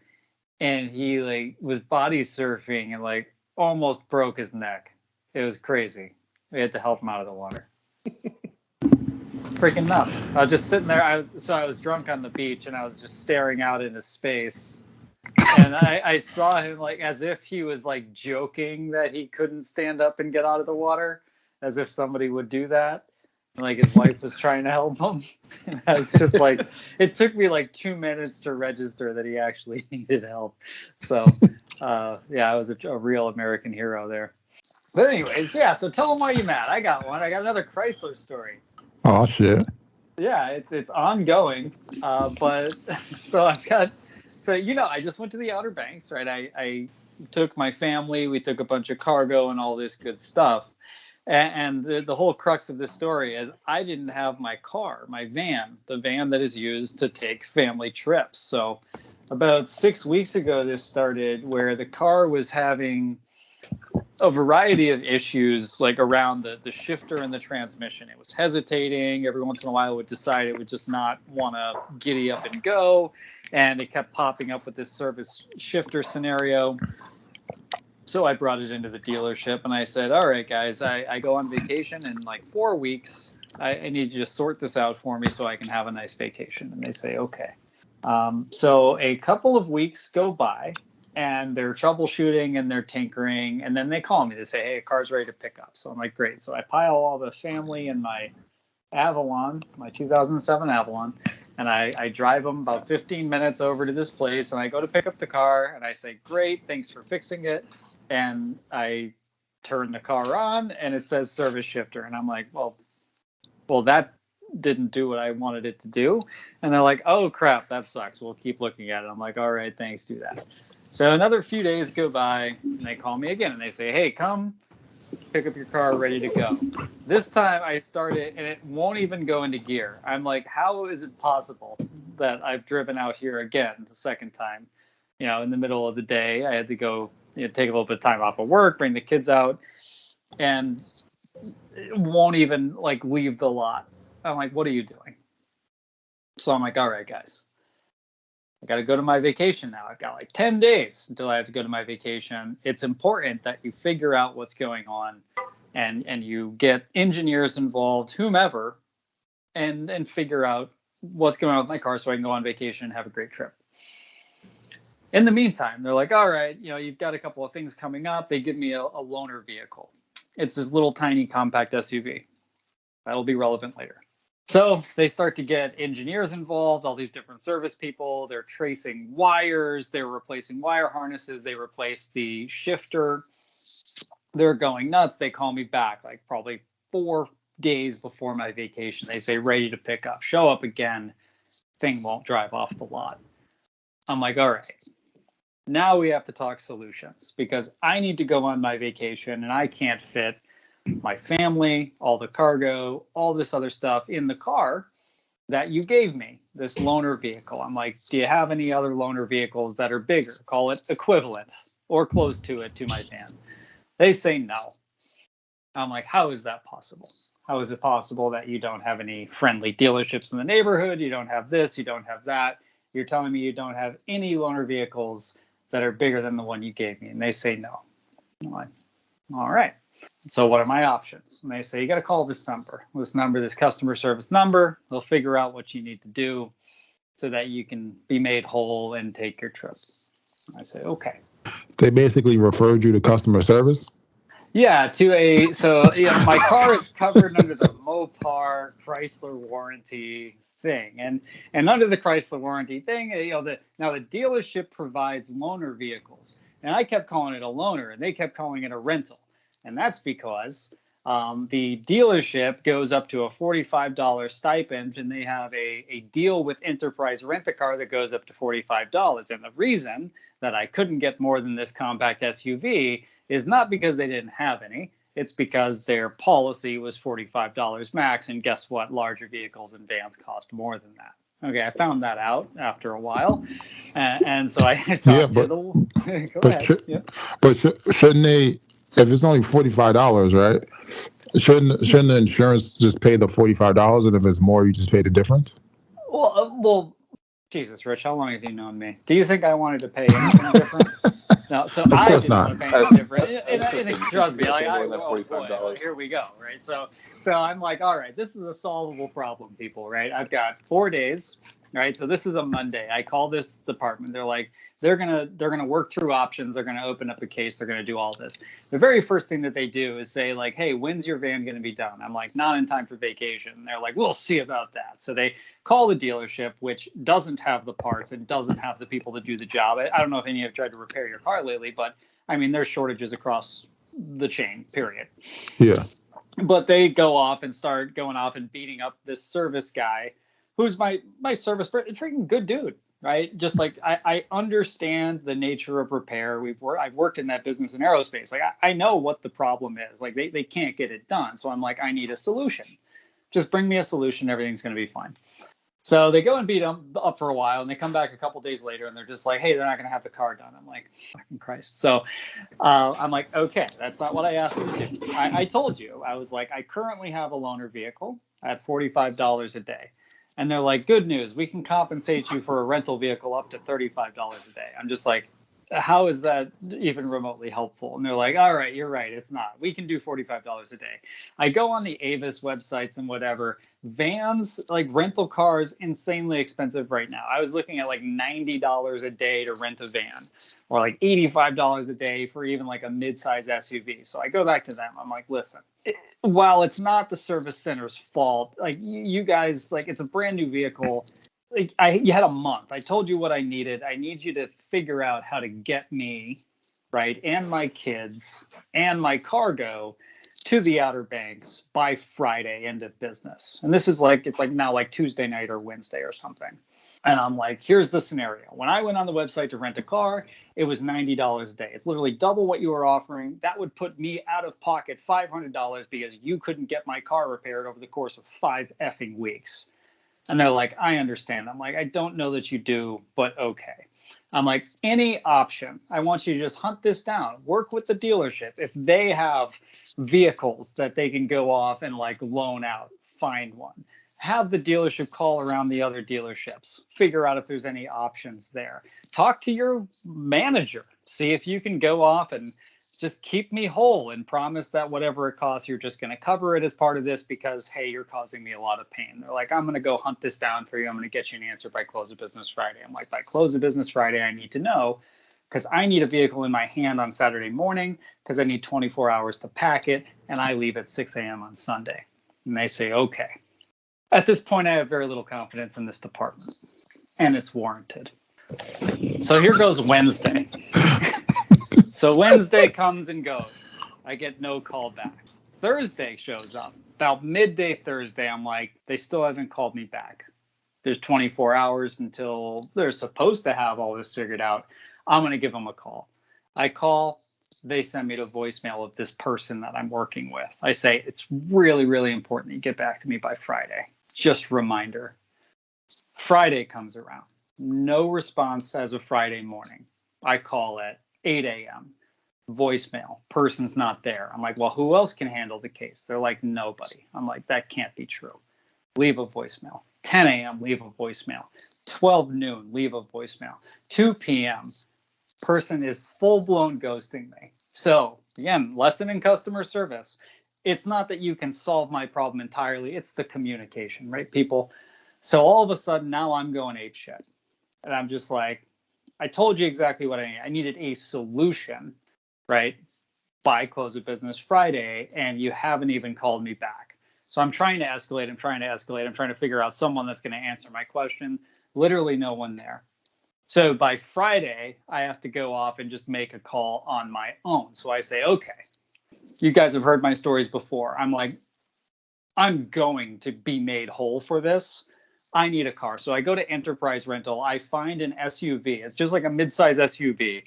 S3: and he was body surfing and almost broke his neck. It was crazy. We had to help him out of the water. Freaking nuts. I was just sitting there. I was drunk on the beach, and I was just staring out into space. And I saw him as if he was joking that he couldn't stand up and get out of the water, as if somebody would do that. And his wife was trying to help him. And I was just it took me 2 minutes to register that he actually needed help. So, I was a real American hero there. But anyways, yeah, so tell them why you're mad. I got one. I got another Chrysler story.
S1: Oh, shit.
S3: Yeah, it's ongoing. But so I just went to the Outer Banks, right? I took my family. We took a bunch of cargo and all this good stuff. And the whole crux of this story is I didn't have my car, my van, the van that is used to take family trips. So about 6 weeks ago, this started where the car was having a variety of issues around the shifter and the transmission. It was hesitating. Every once in a while it would decide it would just not want to giddy up and go. And it kept popping up with this service shifter scenario. So I brought it into the dealership and I said, all right, guys, I go on vacation in 4 weeks. I need you to sort this out for me so I can have a nice vacation. And they say, okay. So a couple of weeks go by and they're troubleshooting and they're tinkering. And then they call me. They say, hey, car's ready to pick up. So I'm like, great. So I pile all the family in my Avalon, my 2007 Avalon. And I drive them about 15 minutes over to this place. And I go to pick up the car. And I say, great, thanks for fixing it. And I turn the car on and it says service shifter. And I'm like, well, that didn't do what I wanted it to do. And they're like, oh, crap, that sucks. We'll keep looking at it. I'm like, all right, thanks, do that. So another few days go by and they call me again and they say, hey, come pick up your car, ready to go. This time I start it and it won't even go into gear. I'm like, how is it possible that I've driven out here again the second time? In the middle of the day, I had to go take a little bit of time off of work, bring the kids out, and it won't even leave the lot. I'm like, what are you doing? So I'm like, all right, guys, I got to go to my vacation now. I've got 10 days until I have to go to my vacation. It's important that you figure out what's going on and you get engineers involved, whomever, and figure out what's going on with my car so I can go on vacation and have a great trip. In the meantime, they're like, all right, you've got a couple of things coming up. They give me a loaner vehicle. It's this little tiny compact SUV. That'll be relevant later. So they start to get engineers involved, all these different service people. They're tracing wires. They're replacing wire harnesses. They replace the shifter. They're going nuts. They call me back probably 4 days before my vacation. They say, ready to pick up. Show up again. Thing won't drive off the lot. I'm like, all right. Now we have to talk solutions because I need to go on my vacation and I can't fit my family, all the cargo, all this other stuff in the car that you gave me, this loaner vehicle. I'm like, do you have any other loaner vehicles that are bigger? Call it equivalent or close to it to my van. They say no. I'm like, how is that possible? How is it possible that you don't have any friendly dealerships in the neighborhood? You don't have this, you don't have that. You're telling me you don't have any loaner vehicles that are bigger than the one you gave me. And they say no. I'm like, all right. So what are my options? And they say, you got to call this number, this customer service number. They'll figure out what you need to do so that you can be made whole and take your trip. I say, okay.
S1: They basically referred you to customer service?
S3: Yeah, my car is covered under the Mopar Chrysler warranty thing, and under the Chrysler warranty thing, now the dealership provides loaner vehicles, and I kept calling it a loaner, and they kept calling it a rental, and that's because the dealership goes up to a $45 stipend, and they have a deal with Enterprise Rent-A-Car that goes up to $45. And the reason that I couldn't get more than this compact SUV is not because they didn't have any. It's because their policy was $45 max. And guess what? Larger vehicles and vans cost more than that. Okay, I found that out after a while. And so I talked to the... Go ahead.
S1: But shouldn't they, if it's only $45, right? Shouldn't the insurance just pay the $45, and if it's more, you just pay the difference?
S3: Well, Jesus, Rich, how long have you known me? Do you think I wanted to pay anything different? No, so I didn't want to pay anything different. And trust me, like, boy, here we go, right? So I'm like, all right, this is a solvable problem, people, right? I've got 4 days, right? So this is a Monday. I call this department. They're like, they're gonna work through options. They're gonna open up a case. They're gonna do all this. The very first thing that they do is say like, hey, when's your van gonna be done? I'm like, not in time for vacation. And they're like, we'll see about that. So they call the dealership, which doesn't have the parts and doesn't have the people to do the job. I don't know if any of you have tried to repair your car lately, but I mean, there's shortages across the chain, period.
S1: Yeah.
S3: But they go off and start going off and beating up this service guy, who's my service, freaking good dude. Right. Just like I understand the nature of repair. I've worked in that business in aerospace. Like I know what the problem is. Like they can't get it done. So I'm like, I need a solution. Just bring me a solution. Everything's going to be fine. So they go and beat them up for a while, and they come back a couple days later and they're just like, hey, they're not going to have the car done. I'm like, fucking Christ. So I'm like, okay, that's not what I asked you to do. I told you. I was like, I currently have a loaner vehicle at $45 a day. And they're like, good news, we can compensate you for a rental vehicle up to $35 a day. I'm just like, how is that even remotely helpful? And they're like, all right, you're right. It's not. We can do $45 a day. I go on the Avis websites and whatever. Vans, like rental cars, insanely expensive right now. I was looking at like $90 a day to rent a van, or like $85 a day for even like a mid-size SUV. So I go back to them. I'm like, listen, while it's not the service center's fault, like you guys, like it's a brand new vehicle. Like you had a month. I told you what I needed. I need you to figure out how to get me, right, and my kids and my cargo to the Outer Banks by Friday, end of business. And this is like, it's like now like Tuesday night or Wednesday or something. And I'm like, here's the scenario. When I went on the website to rent a car, it was $90 a day. It's literally double what you were offering. That would put me out of pocket $500 because you couldn't get my car repaired over the course of 5 effing weeks. And they're like, I understand. I'm like, I don't know that you do, but okay. I'm like, any option. I want you to just hunt this down. Work with the dealership. If they have vehicles that they can go off and like loan out, find one. Have the dealership call around the other dealerships. Figure out if there's any options there. Talk to your manager. See if you can go off and just keep me whole and promise that whatever it costs, you're just going to cover it as part of this because, hey, you're causing me a lot of pain. They're like, I'm going to go hunt this down for you. I'm going to get you an answer by close of business Friday. I'm like, by close of business Friday, I need to know because I need a vehicle in my hand on Saturday morning because I need 24 hours to pack it, and I leave at 6 a.m. on Sunday. And they say, okay. At this point, I have very little confidence in this department, and it's warranted. So here goes Wednesday. So Wednesday comes and goes. I get no call back. Thursday shows up. About midday Thursday, I'm like, they still haven't called me back. There's 24 hours until they're supposed to have all this figured out. I'm going to give them a call. I call. They send me to voicemail of this person that I'm working with. I say, it's really, really important that you get back to me by Friday. Just a reminder. Friday comes around. No response as of Friday morning. I call at 8 a.m. Voicemail. Person's not there. I'm like, well, who else can handle the case? They're like, nobody. I'm like, that can't be true. Leave a voicemail. 10 a.m. Leave a voicemail. 12 noon. Leave a voicemail. 2 p.m. Person is full-blown ghosting me. So again, lesson in customer service. It's not that you can solve my problem entirely. It's the communication, right, people? So all of a sudden now I'm going apeshit. And I'm just like, I told you exactly what I needed. I needed a solution, right, by close of business Friday, and you haven't even called me back. So I'm trying to escalate. I'm trying to figure out someone that's going to answer my question. Literally no one there. So by Friday, I have to go off and just make a call on my own. So I say, okay, you guys have heard my stories before. I'm like, I'm going to be made whole for this. I need a car. So I go to Enterprise Rental. I find an SUV. It's just like a midsize SUV.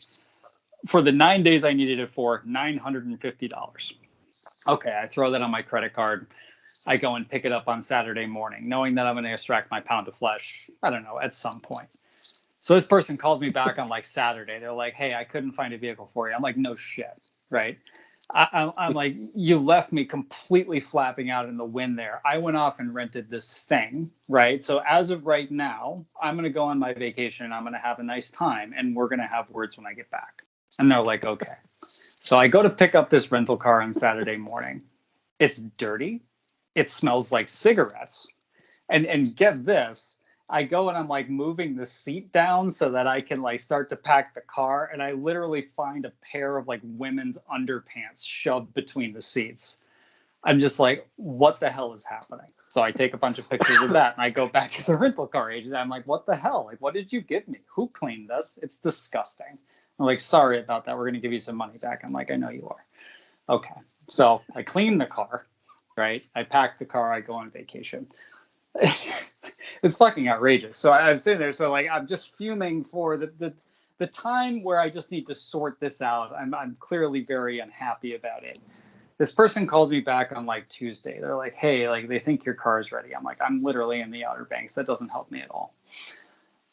S3: For the 9 days I needed it for, $950. Okay, I throw that on my credit card. I go and pick it up on Saturday morning, knowing that I'm going to extract my pound of flesh, I don't know, at some point. So this person calls me back on like Saturday. They're like, hey, I couldn't find a vehicle for you. I'm like, no shit, right? I'm like, you left me completely flapping out in the wind there. I went off and rented this thing, right? So as of right now, I'm going to go on my vacation and I'm going to have a nice time and we're going to have words when I get back. And they're like, okay. So I go to pick up this rental car on Saturday morning. It's dirty. It smells like cigarettes. And get this, I go and I'm like moving the seat down so that I can like start to pack the car. And I literally find a pair of like women's underpants shoved between the seats. I'm just like, what the hell is happening? So I take a bunch of pictures of that and I go back to the rental car agent. I'm like, what the hell? Like, what did you give me? Who cleaned this? It's disgusting. I'm like, sorry about that. We're going to give you some money back. I'm like, I know you are. Okay. So I clean the car, right? I pack the car. I go on vacation. It's fucking outrageous. So I'm sitting there. So like, I'm just fuming for the time where I just need to sort this out. I'm clearly very unhappy about it. This person calls me back on like Tuesday. They're like, hey, like they think your car is ready. I'm like, I'm literally in the Outer Banks. That doesn't help me at all.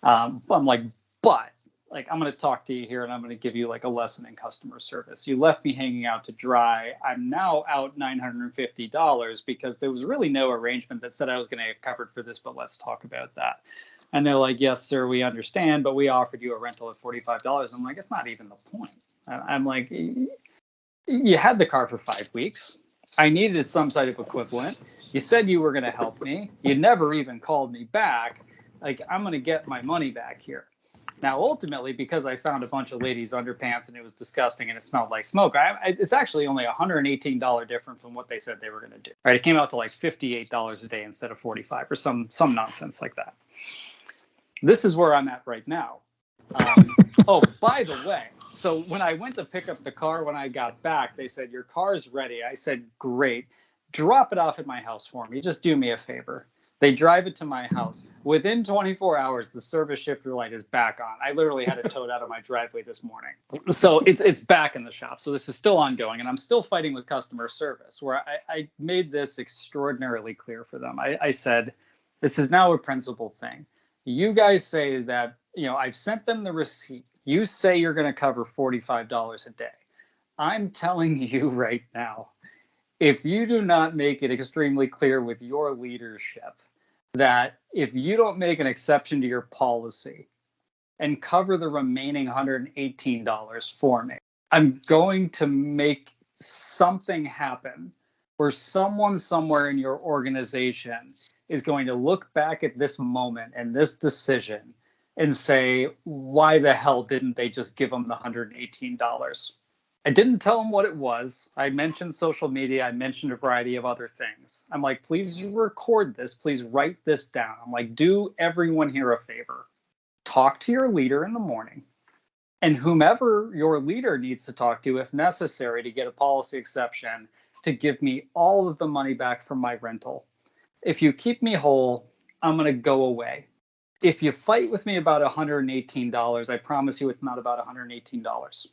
S3: I'm like, but like, I'm going to talk to you here and I'm going to give you like a lesson in customer service. You left me hanging out to dry. I'm now out $950 because there was really no arrangement that said I was going to get covered for this, but let's talk about that. And they're like, yes, sir, we understand, but we offered you a rental at $45. I'm like, it's not even the point. I'm like, you had the car for 5 weeks. I needed some sort of equivalent. You said you were going to help me. You never even called me back. Like, I'm going to get my money back here. Now, ultimately, because I found a bunch of ladies' underpants and it was disgusting and it smelled like smoke, it's actually only $118 different from what they said they were going to do. Right? It came out to like $58 a day instead of $45 or some nonsense like that. This is where I'm at right now. Oh, by the way, so when I went to pick up the car when I got back, they said, your car's ready. I said, great. Drop it off at my house for me. Just do me a favor. They drive it to my house. Within 24 hours, the service shifter light is back on. I literally had it towed out of my driveway this morning. So it's back in the shop. So this is still ongoing. And I'm still fighting with customer service, where I made this extraordinarily clear for them. I said, this is now a principal thing. You guys say that, I've sent them the receipt. You say you're going to cover $45 a day. I'm telling you right now, if you do not make it extremely clear with your leadership that if you don't make an exception to your policy and cover the remaining $118 for me, I'm going to make something happen where someone somewhere in your organization is going to look back at this moment and this decision and say, why the hell didn't they just give them the $118? I didn't tell them what it was. I mentioned social media. I mentioned a variety of other things. I'm like, please record this. Please write this down. I'm like, do everyone here a favor. Talk to your leader in the morning. And whomever your leader needs to talk to, if necessary, to get a policy exception, to give me all of the money back from my rental. If you keep me whole, I'm going to go away. If you fight with me about $118, I promise you it's not about $118.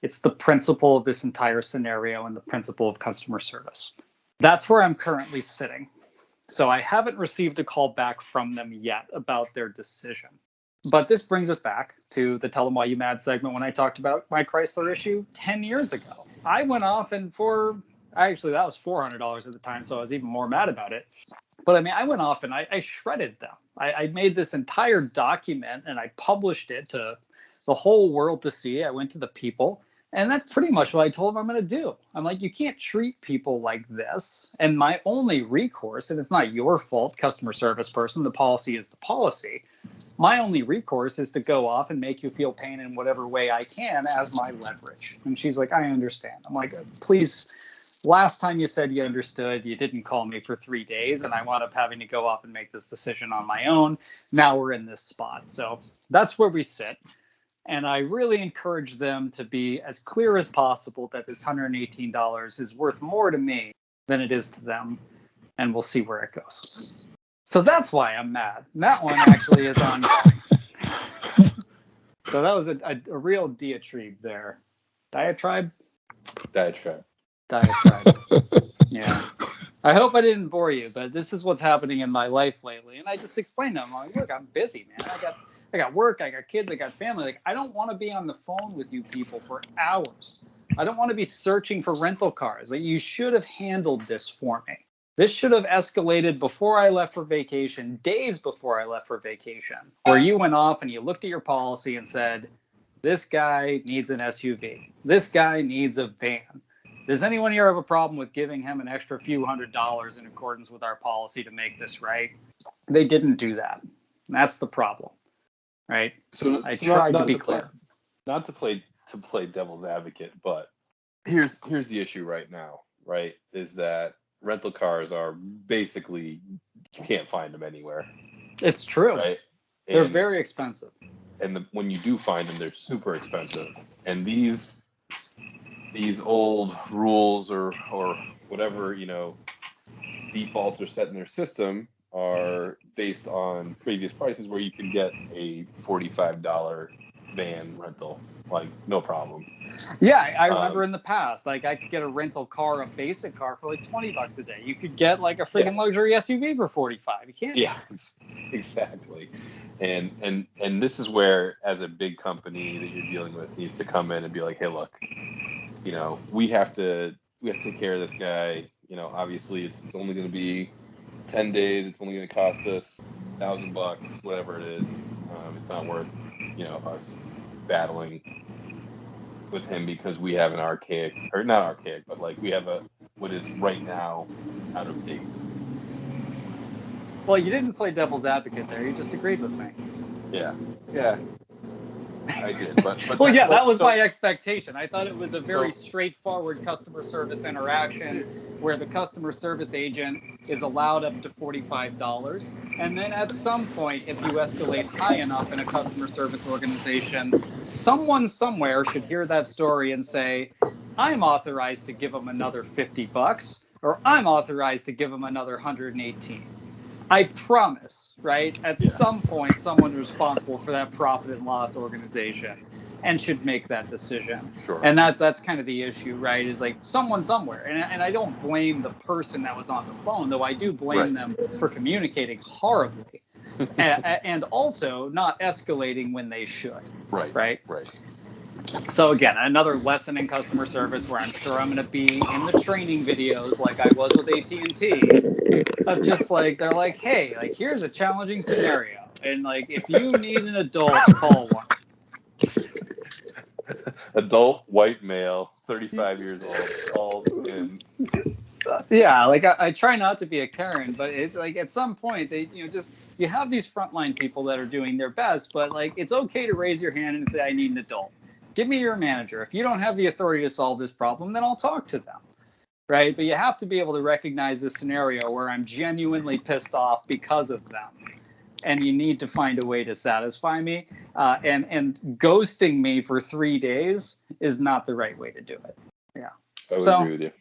S3: It's the principle of this entire scenario and the principle of customer service. That's where I'm currently sitting. So I haven't received a call back from them yet about their decision. But this brings us back to the Tell Them Why You Mad segment when I talked about my Chrysler issue 10 years ago. I went off and actually that was $400 at the time, so I was even more mad about it. But I mean, I went off and I shredded them. I made this entire document and I published it to the whole world to see. I went to the people. And that's pretty much what I told them I'm going to do. I'm like, you can't treat people like this. And my only recourse, and it's not your fault, customer service person, the policy is the policy. My only recourse is to go off and make you feel pain in whatever way I can as my leverage. And she's like, I understand. I'm like, please last time you said you understood, you didn't call me for 3 days, and I wound up having to go off and make this decision on my own. Now we're in this spot. So that's where we sit. And I really encourage them to be as clear as possible that this $118 is worth more to me than it is to them. And we'll see where it goes. So that's why I'm mad. And that one actually is ongoing. So that was a real diatribe there. Diatribe?
S2: Diatribe.
S3: Yeah. I hope I didn't bore you, but this is what's happening in my life lately. And I just explained to them, I'm like, look, I'm busy, man. I got work, I got kids, I got family. Like, I don't want to be on the phone with you people for hours. I don't want to be searching for rental cars. Like, you should have handled this for me. This should have escalated before I left for vacation, days before I left for vacation, where you went off and you looked at your policy and said, this guy needs an SUV. This guy needs a van. Does anyone here have a problem with giving him an extra few $100s in accordance with our policy to make this right? They didn't do that. That's the problem, right?
S2: So
S3: I tried to be clear.
S2: Not to play devil's advocate, but here's the issue right now, right? Is that rental cars are basically, you can't find them anywhere.
S3: It's true. Right? They're very expensive.
S2: And when you do find them, they're super expensive. And these old rules or whatever, defaults are set in their system are based on previous prices where you can get a $45 van rental, like, no problem.
S3: Yeah, I remember in the past, like, I could get a rental car, a basic car, for like $20 a day. You could get like a freaking luxury SUV for $45. You can't.
S2: Yeah, exactly. And this is where, as a big company that you're dealing with, needs to come in and be like, hey, look, we have to take care of this guy. Obviously it's only going to be 10 days. It's only going to cost us $1,000, whatever it is. It's not worth, us battling with him because we have an archaic, or not archaic, but like we have what is right now out of date.
S3: Well, you didn't play devil's advocate there. You just agreed with me.
S2: Yeah. I did, but
S3: well, yeah, that was my expectation. I thought it was a very straightforward customer service interaction where the customer service agent is allowed up to $45, and then at some point, if you escalate high enough in a customer service organization, someone somewhere should hear that story and say, I'm authorized to give them another $50, or I'm authorized to give them another $118. I promise, right? At some point, someone responsible for that profit and loss organization and should make that decision.
S2: Sure.
S3: And that's kind of the issue, right? Is like someone somewhere. And I don't blame the person that was on the phone, though I do blame them for communicating horribly and also not escalating when they should.
S2: Right.
S3: So again, another lesson in customer service where I'm sure I'm going to be in the training videos like I was with AT&T of just like, they're like, hey, like, here's a challenging scenario. And like, if you need an adult, call one.
S2: Adult, white male, 35 years old, calls in.
S3: Yeah, like I try not to be a Karen, but it's like at some point they, you have these frontline people that are doing their best, but like it's okay to raise your hand and say, I need an adult. Give me your manager. If you don't have the authority to solve this problem, then I'll talk to them, right? But you have to be able to recognize the scenario where I'm genuinely pissed off because of them, and you need to find a way to satisfy me. And ghosting me for 3 days is not the right way to do it. Yeah.
S2: I would agree with you.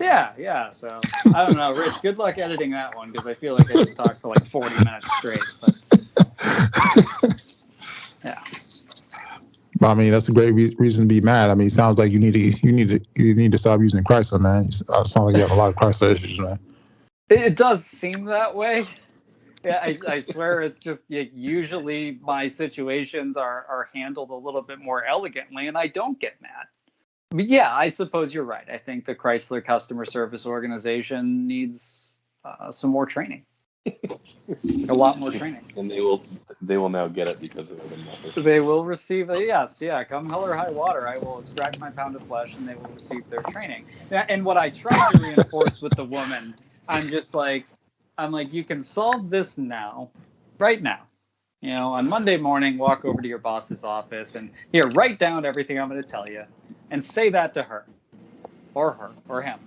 S3: Yeah. So I don't know, Rich. Good luck editing that one because I feel like I just talked for like 40 minutes straight. But yeah.
S1: I mean, that's a great reason to be mad. I mean, it sounds like you need to stop using Chrysler, man. It sounds like you have a lot of Chrysler issues, man.
S3: It does seem that way. Yeah, I swear it's just usually my situations are handled a little bit more elegantly, and I don't get mad. But yeah, I suppose you're right. I think the Chrysler customer service organization needs some more training. A lot more training.
S2: And they will now get it because of the message.
S3: They will receive come hell or high water, I will extract my pound of flesh and they will receive their training. And what I try to reinforce with the woman, I'm like, you can solve this now, right now. On Monday morning, walk over to your boss's office and here, write down everything I'm going to tell you and say that to her or him.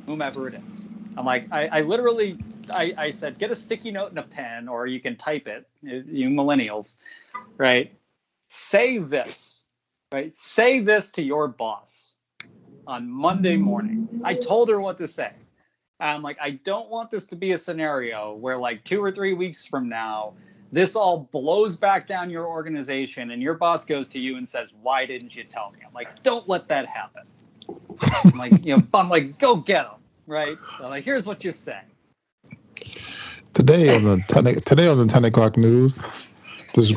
S3: whomever it is. I'm like, I literally, I said, get a sticky note and a pen, or you can type it, you millennials, right? Say this, right? Say this to your boss on Monday morning. I told her what to say. I'm like, I don't want this to be a scenario where like 2 or 3 weeks from now, this all blows back down your organization and your boss goes to you and says, why didn't you tell me? I'm like, don't let that happen. I'm like, go get them, right? I'm like, here's what you say.
S1: Today on the 10 o'clock news, this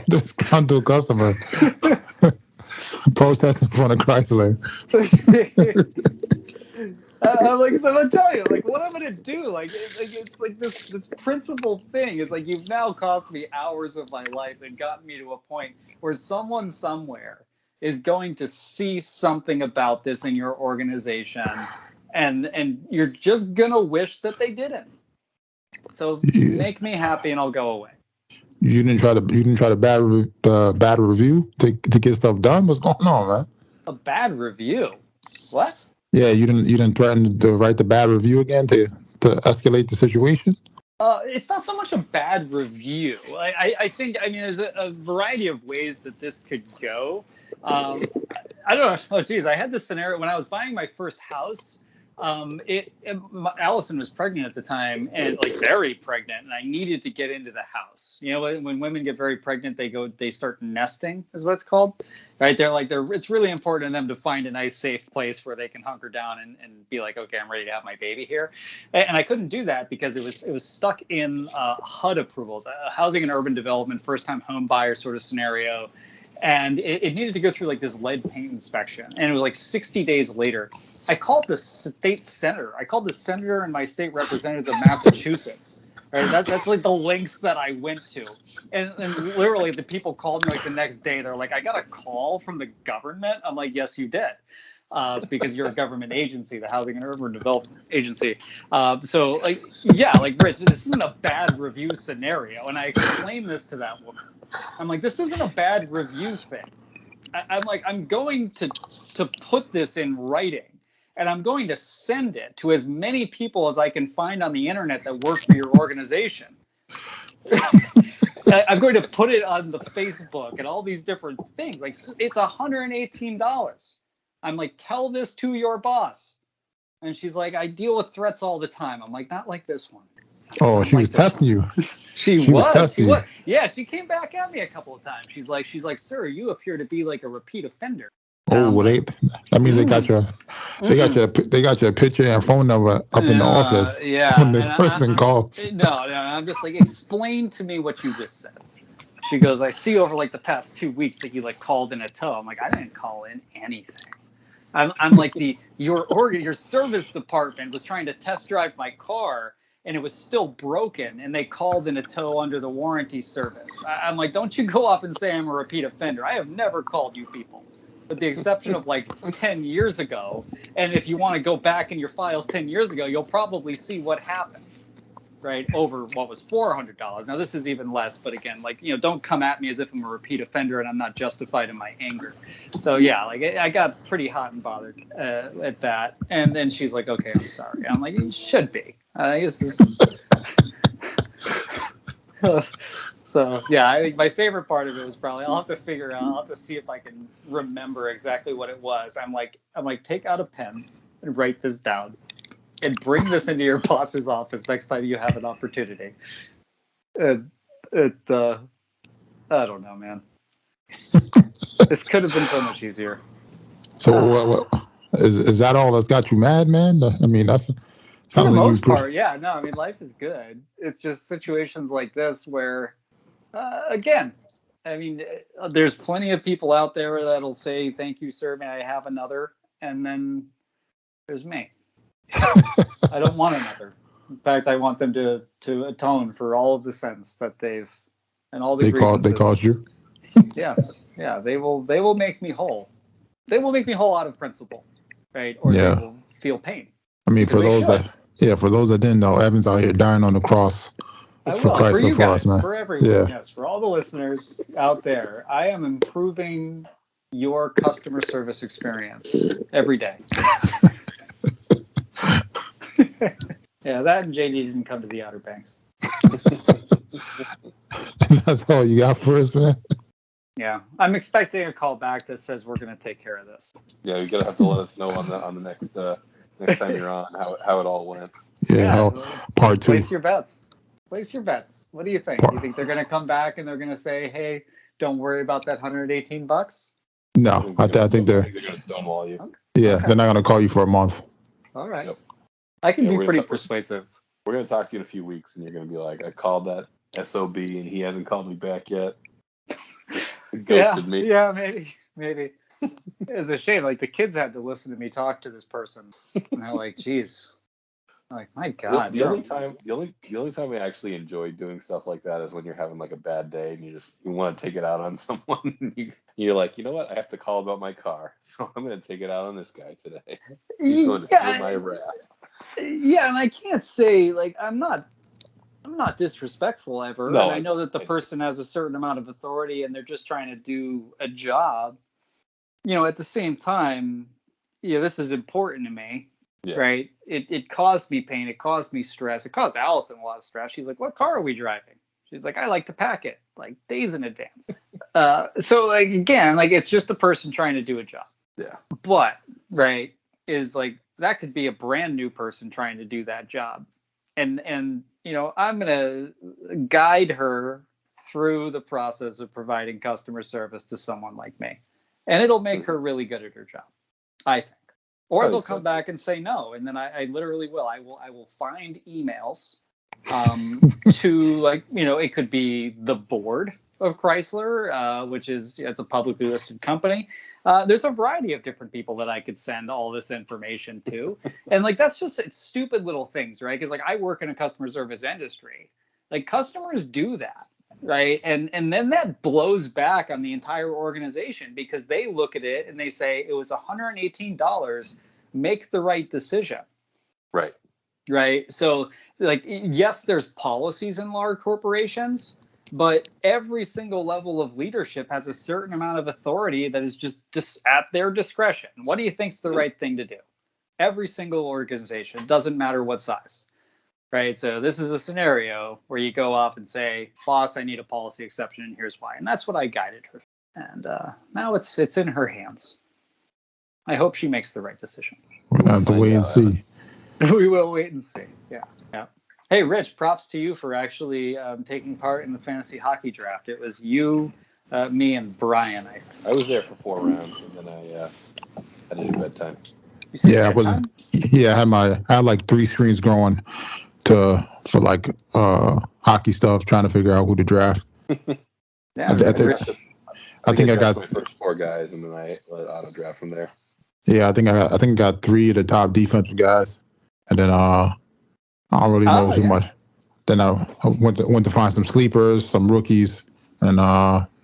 S1: disgruntled customer protesting in front of Chrysler.
S3: I'm like, so I'm telling you, like, what I'm gonna do, like, it's like this principal thing is like, you've now cost me hours of my life and gotten me to a point where someone somewhere is going to see something about this in your organization, and you're just gonna wish that they didn't. So make me happy and I'll go away.
S1: You didn't try to bad review to get stuff done? What's going on, man?
S3: A bad review? What?
S1: Yeah, you didn't threaten to write the bad review again to escalate the situation?
S3: It's not so much a bad review. I think, I mean, there's a variety of ways that this could go. I don't know. Oh, geez. I had this scenario when I was buying my first house. Allison was pregnant at the time, and like very pregnant, and I needed to get into the house. You know, when women get very pregnant, they start nesting, is what it's called, right? It's really important to them to find a nice, safe place where they can hunker down and be like, okay, I'm ready to have my baby here. And I couldn't do that because it was stuck in HUD approvals, housing and urban development, first time home buyer sort of scenario. And it needed to go through like this lead paint inspection. And it was like 60 days later. I called the state senator. I called the senator and my state representatives of Massachusetts. Right? That's like the lengths that I went to. And literally the people called me like the next day. They're like, I got a call from the government. I'm like, yes, you did. Because you're a government agency, the Housing and Urban Development Agency. So, like, yeah, like, Rich, this isn't a bad review scenario. And I explained this to that woman. I'm like, this isn't a bad review thing. I'm like, I'm going to put this in writing, and I'm going to send it to as many people as I can find on the internet that work for your organization. I'm going to put it on the Facebook and all these different things. Like, it's $118. I'm like, tell this to your boss. And she's like, I deal with threats all the time. I'm like, not like this one.
S1: Oh, she was testing you.
S3: She was
S1: testing you.
S3: Yeah, she came back at me a couple of times. She's like, sir, you appear to be like a repeat offender.
S1: Oh, well, that means they got your picture and phone number up in the office.
S3: Yeah.
S1: When this person calls.
S3: No, I'm just like, explain to me what you just said. She goes, I see over like the past 2 weeks that you like called in a tow. I'm like, I didn't call in anything. I'm like, your service department was trying to test drive my car and it was still broken, and they called in a tow under the warranty service. I'm like, don't you go up and say I'm a repeat offender. I have never called you people, with the exception of like 10 years ago. And if you want to go back in your files 10 years ago, you'll probably see what happened, right, over what was $400. Now, this is even less, but again, like, you know, don't come at me as if I'm a repeat offender and I'm not justified in my anger. So, yeah, like, I got pretty hot and bothered at that. And then she's like, okay, I'm sorry. I'm like, you should be. So, yeah, I think my favorite part of it was probably, I'll have to see if I can remember exactly what it was. I'm like, take out a pen and write this down. And bring this into your boss's office next time you have an opportunity. I don't know, man. This could have been so much easier.
S1: So what is that all that's got you mad, man? I mean, that's
S3: for the most part, yeah. No, I mean, life is good. It's just situations like this where, again, I mean, there's plenty of people out there that'll say, "Thank you, sir. May I have another?" And then there's me. I don't want another. In fact, I want them to atone for all of the sins that they've and all the
S1: they caused you.
S3: Yes, yeah, they will make me whole. They will make me whole out of principle, right? Or they will feel pain.
S1: I mean, for those that didn't know, Evan's out here dying on the cross for Christ and for us, man.
S3: For everyone, yes, for all the listeners out there, I am improving your customer service experience every day. Yeah, that and JD didn't come to the Outer Banks.
S1: That's all you got for us, man?
S3: Yeah, I'm expecting a call back that says we're going to take care of this.
S2: Yeah, you're gonna have to let us know on the next time you're on how it all went.
S1: Yeah, part 2.
S3: Place your bets. What do you think? Do you think they're going to come back and they're going to say, "Hey, don't worry about that $118"?
S1: No, I think they're
S2: gonna stonewall you.
S3: Okay.
S1: Yeah, they're not gonna call you for a month.
S3: All right.
S2: Yep.
S3: I can be pretty persuasive.
S2: We're gonna talk to you in a few weeks, and you're gonna be like, "I called that SOB, and he hasn't called me back yet." Ghosted me.
S3: Yeah, maybe. It's a shame. Like the kids had to listen to me talk to this person, and they're like, "Geez." I'm like, my God.
S2: The only time we actually enjoy doing stuff like that is when you're having like a bad day and you want to take it out on someone. You're like, you know what? I have to call about my car, so I'm going to take it out on this guy today. He's going to feel my wrath.
S3: Yeah, and I can't say like I'm not disrespectful ever. No, and I know that the person has a certain amount of authority and they're just trying to do a job. At the same time, this is important to me. Yeah. Right. It caused me pain. It caused me stress. It caused Allison a lot of stress. She's like, "What car are we driving?" She's like, "I like to pack it like days in advance." So like again, like it's just the person trying to do a job.
S2: Yeah.
S3: But right is like that could be a brand new person trying to do that job, and I'm gonna guide her through the process of providing customer service to someone like me, and it'll make her really good at her job, I think. Or they'll come back and say no, and then I literally will. I will find emails to like it could be the board of Chrysler, which is it's a publicly listed company. There's a variety of different people that I could send all this information to, and like that's just it's stupid little things, right? Because like I work in a customer service industry, like customers do that. Right. And then that blows back on the entire organization because they look at it and they say it was $118. Make the right decision.
S2: Right.
S3: Right. So like, yes, there's policies in large corporations, but every single level of leadership has a certain amount of authority that is just at their discretion. What do you think's the right thing to do? Every single organization, doesn't matter what size. Right. So this is a scenario where you go up and say, "Boss, I need a policy exception, and here's why." And that's what I guided her. And now it's in her hands. I hope she makes the right decision.
S1: We'll have to wait and see.
S3: We will wait and see. Yeah. Hey, Rich, props to you for actually taking part in the fantasy hockey draft. It was you, me, and Brian.
S2: I was there for 4 rounds, and then I had to do bedtime.
S1: Yeah, I had like 3 screens growing for like hockey stuff, trying to figure out who to draft.
S3: Yeah,
S2: I think I got my first 4 guys, and then I let auto draft from there.
S1: Yeah, I think I got 3 of the top defensive guys, and then I don't really know too much. Then I went to find some sleepers, some rookies, and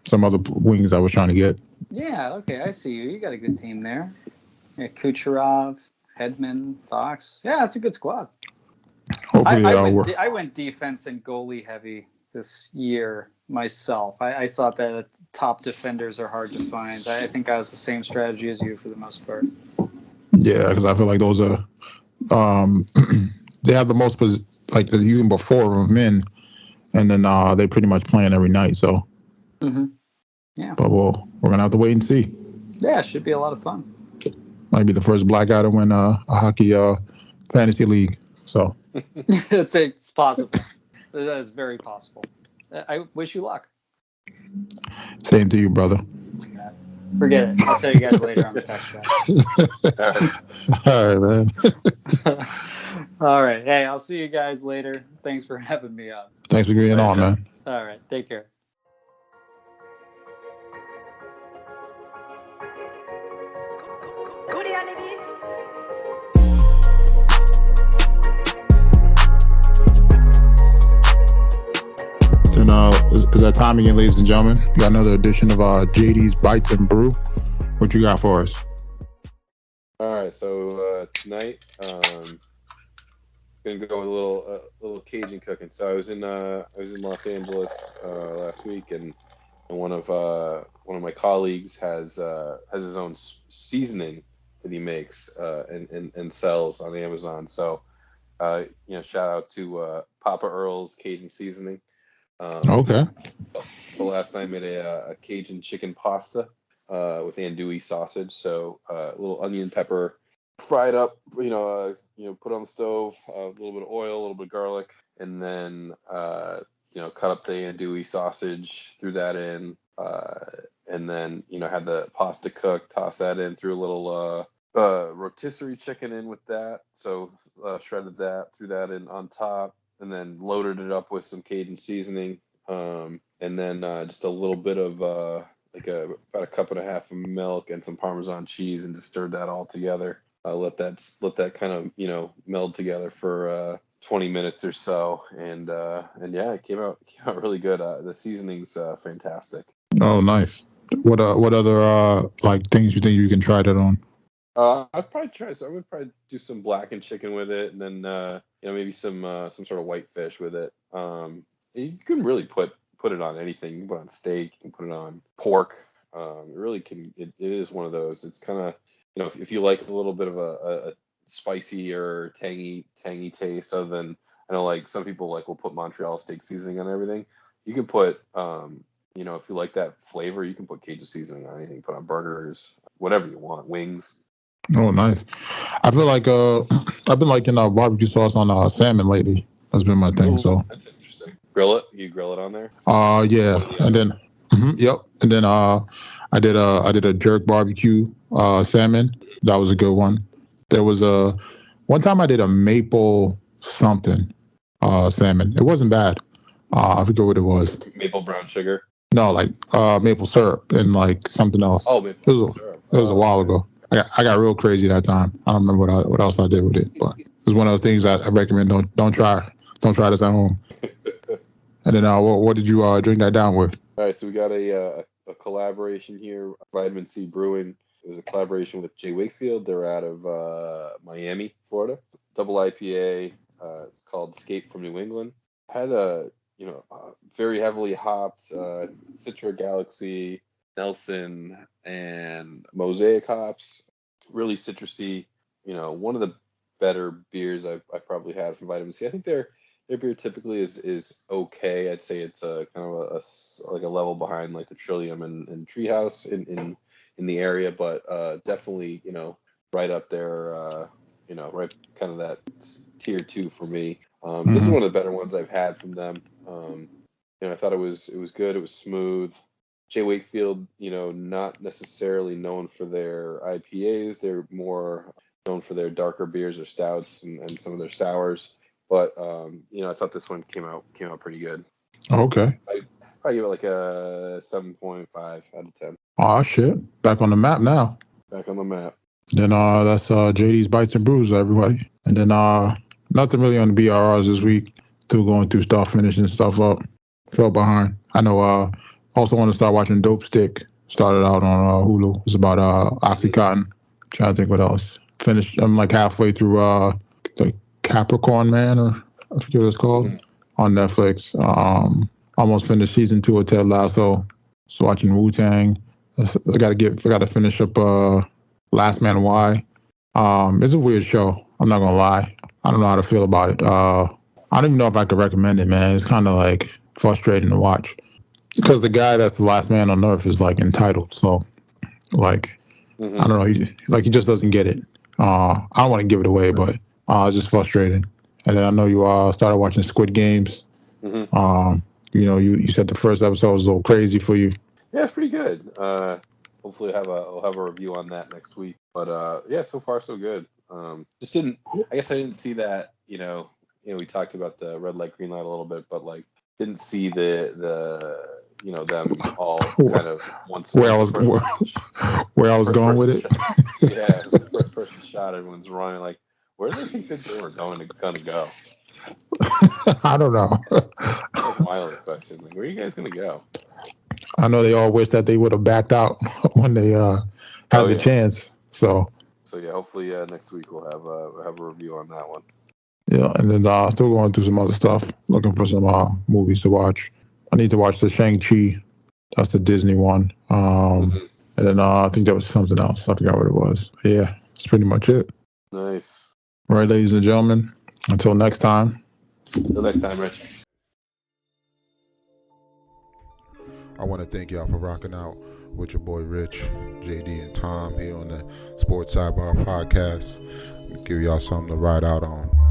S1: some other wings I was trying to get.
S3: Yeah, okay, I see you. You got a good team there. Yeah, Kucherov, Hedman, Fox. Yeah, that's a good squad.
S1: Hopefully,
S3: I went defense and goalie heavy this year myself. I thought that top defenders are hard to find. I think I was the same strategy as you for the most part.
S1: Yeah, because I feel like those are they have the most like they're using before of men, and then they pretty much playing every night. So
S3: yeah,
S1: but we're gonna have to wait and see.
S3: Yeah, it should be a lot of fun.
S1: Might be the first black guy to win a hockey fantasy league. So
S3: it's possible. That is very possible. I wish you luck.
S1: Same to you, brother.
S3: Forget it. I'll tell you guys later on the text chat.
S1: All right, man.
S3: All right. Hey, I'll see you guys later. Thanks for having me on.
S1: Thanks for getting on, man.
S3: All right. Take care.
S1: And is that time again, ladies and gentlemen? We got another edition of JD's Bites and Brew. What you got for us?
S2: All right, so tonight, gonna go with a little Cajun cooking. So I was in Los Angeles last week, and one of my colleagues has his own seasoning that he makes and sells on Amazon. So shout out to Papa Earl's Cajun seasoning.
S1: Okay.
S2: But last night I made a Cajun chicken pasta with andouille sausage. So a little onion, pepper, fried up. Put on the stove. A little bit of oil, a little bit of garlic, and then cut up the andouille sausage. Threw that in, and then had the pasta cooked. Toss that in. Threw a little rotisserie chicken in with that. So shredded that. Threw that in on top. And then loaded it up with some Cajun seasoning, and then just a little bit of about a cup and a half of milk and some Parmesan cheese, and just stirred that all together. Let that kind of meld together for 20 minutes or so, and yeah, it came out really good. The seasoning's fantastic.
S1: Oh, nice. What other like things you think you can try that on?
S2: I'd probably try. So I would probably do some blackened chicken with it, and then maybe some sort of white fish with it. You can really put it on anything. You can put it on steak. You can put it on pork. It really can. It is one of those. It's kind of if you like a little bit of a spicy or tangy taste, other than I know like some people will put Montreal steak seasoning on everything. You can put if you like that flavor, you can put Cajun seasoning on anything. Put on burgers, whatever you want, wings.
S1: Oh, nice. I feel like I've been liking barbecue sauce on salmon lately. That's been my thing.
S2: Ooh,
S1: so
S2: that's interesting. Grill it? You grill it on there?
S1: Yeah, and then yep, and then I did a jerk barbecue salmon. That was a good one. There was one time I did a maple something salmon. It wasn't bad. I forget what it was.
S2: Maple brown sugar?
S1: No, like maple syrup and like something else.
S2: Oh, maple syrup.
S1: It was a while ago. I got real crazy that time. I don't remember what else I did with it, but it's one of the things I recommend. Don't try this at home. And then what did you drink that down with?
S2: All right, so we got a collaboration here. Vitamin C Brewing. It was a collaboration with Jay Wakefield. They're out of Miami, Florida. Double IPA. It's called Escape from New England. Had very heavily hopped Citra Galaxy, Nelson, and Mosaic hops. Really citrusy. One of the better beers I've probably had from Vitamin C. I think their beer typically is okay. I'd say it's kind of a level behind like the Trillium and Treehouse in the area, but definitely right up there. Right kind of that tier 2 for me. This is one of the better ones I've had from them. I thought it was good. It was smooth. Jay Wakefield, not necessarily known for their IPAs. They're more known for their darker beers or stouts and some of their sours. But I thought this one came out pretty good.
S1: Okay.
S2: I give it like a 7.5 out of 10.
S1: Oh shit! Back on the map now.
S2: Back on the map.
S1: Then that's JD's Bites and Brews, everybody. And then nothing really on the BRRs this week. Still going through stuff, finishing stuff up. Fell behind. I know. Also want to start watching Dope Stick. Started out on Hulu. It's about Oxycontin. Trying to think what else. Finished. I'm like halfway through the Capricorn Man, or I forget what it's called, on Netflix. Almost finished season 2 of Ted Lasso. So watching Wu-Tang. I gotta finish up Last Man Why. It's a weird show. I'm not gonna lie. I don't know how to feel about it. I don't even know if I could recommend it, man. It's kind of like frustrating to watch because the guy that's the last man on earth is like entitled. So like, I don't know. He just doesn't get it. I don't want to give it away, but it's just frustrating. And then I know you started watching Squid Games. You said the first episode was a little crazy for you.
S2: Yeah, it's pretty good. Hopefully I'll have a review on that next week. But yeah, so far so good. I guess I didn't see that. We talked about the red light, green light a little bit, but like didn't see the them all kind of once.
S1: Where I was going with it.
S2: Yeah, the first person shot. Everyone's running. Like, where do they think that they were gonna go?
S1: I don't know.
S2: That's a wild question. Like, where are you guys gonna go?
S1: I know they all wish that they would have backed out when they had the chance. So
S2: yeah, hopefully next week we'll have a review on that one.
S1: Yeah, and then still going through some other stuff, looking for some movies to watch. I need to watch the Shang-Chi. That's the Disney one. And then I think there was something else. I forgot what it was. Yeah, that's pretty much it.
S2: Nice.
S1: All right, ladies and gentlemen, Until next time.
S2: Until next time, Rich.
S4: I want to thank y'all for rocking out with your boy Rich, JD, and Tom here on the Sports Sidebar Podcast. Give y'all something to ride out on.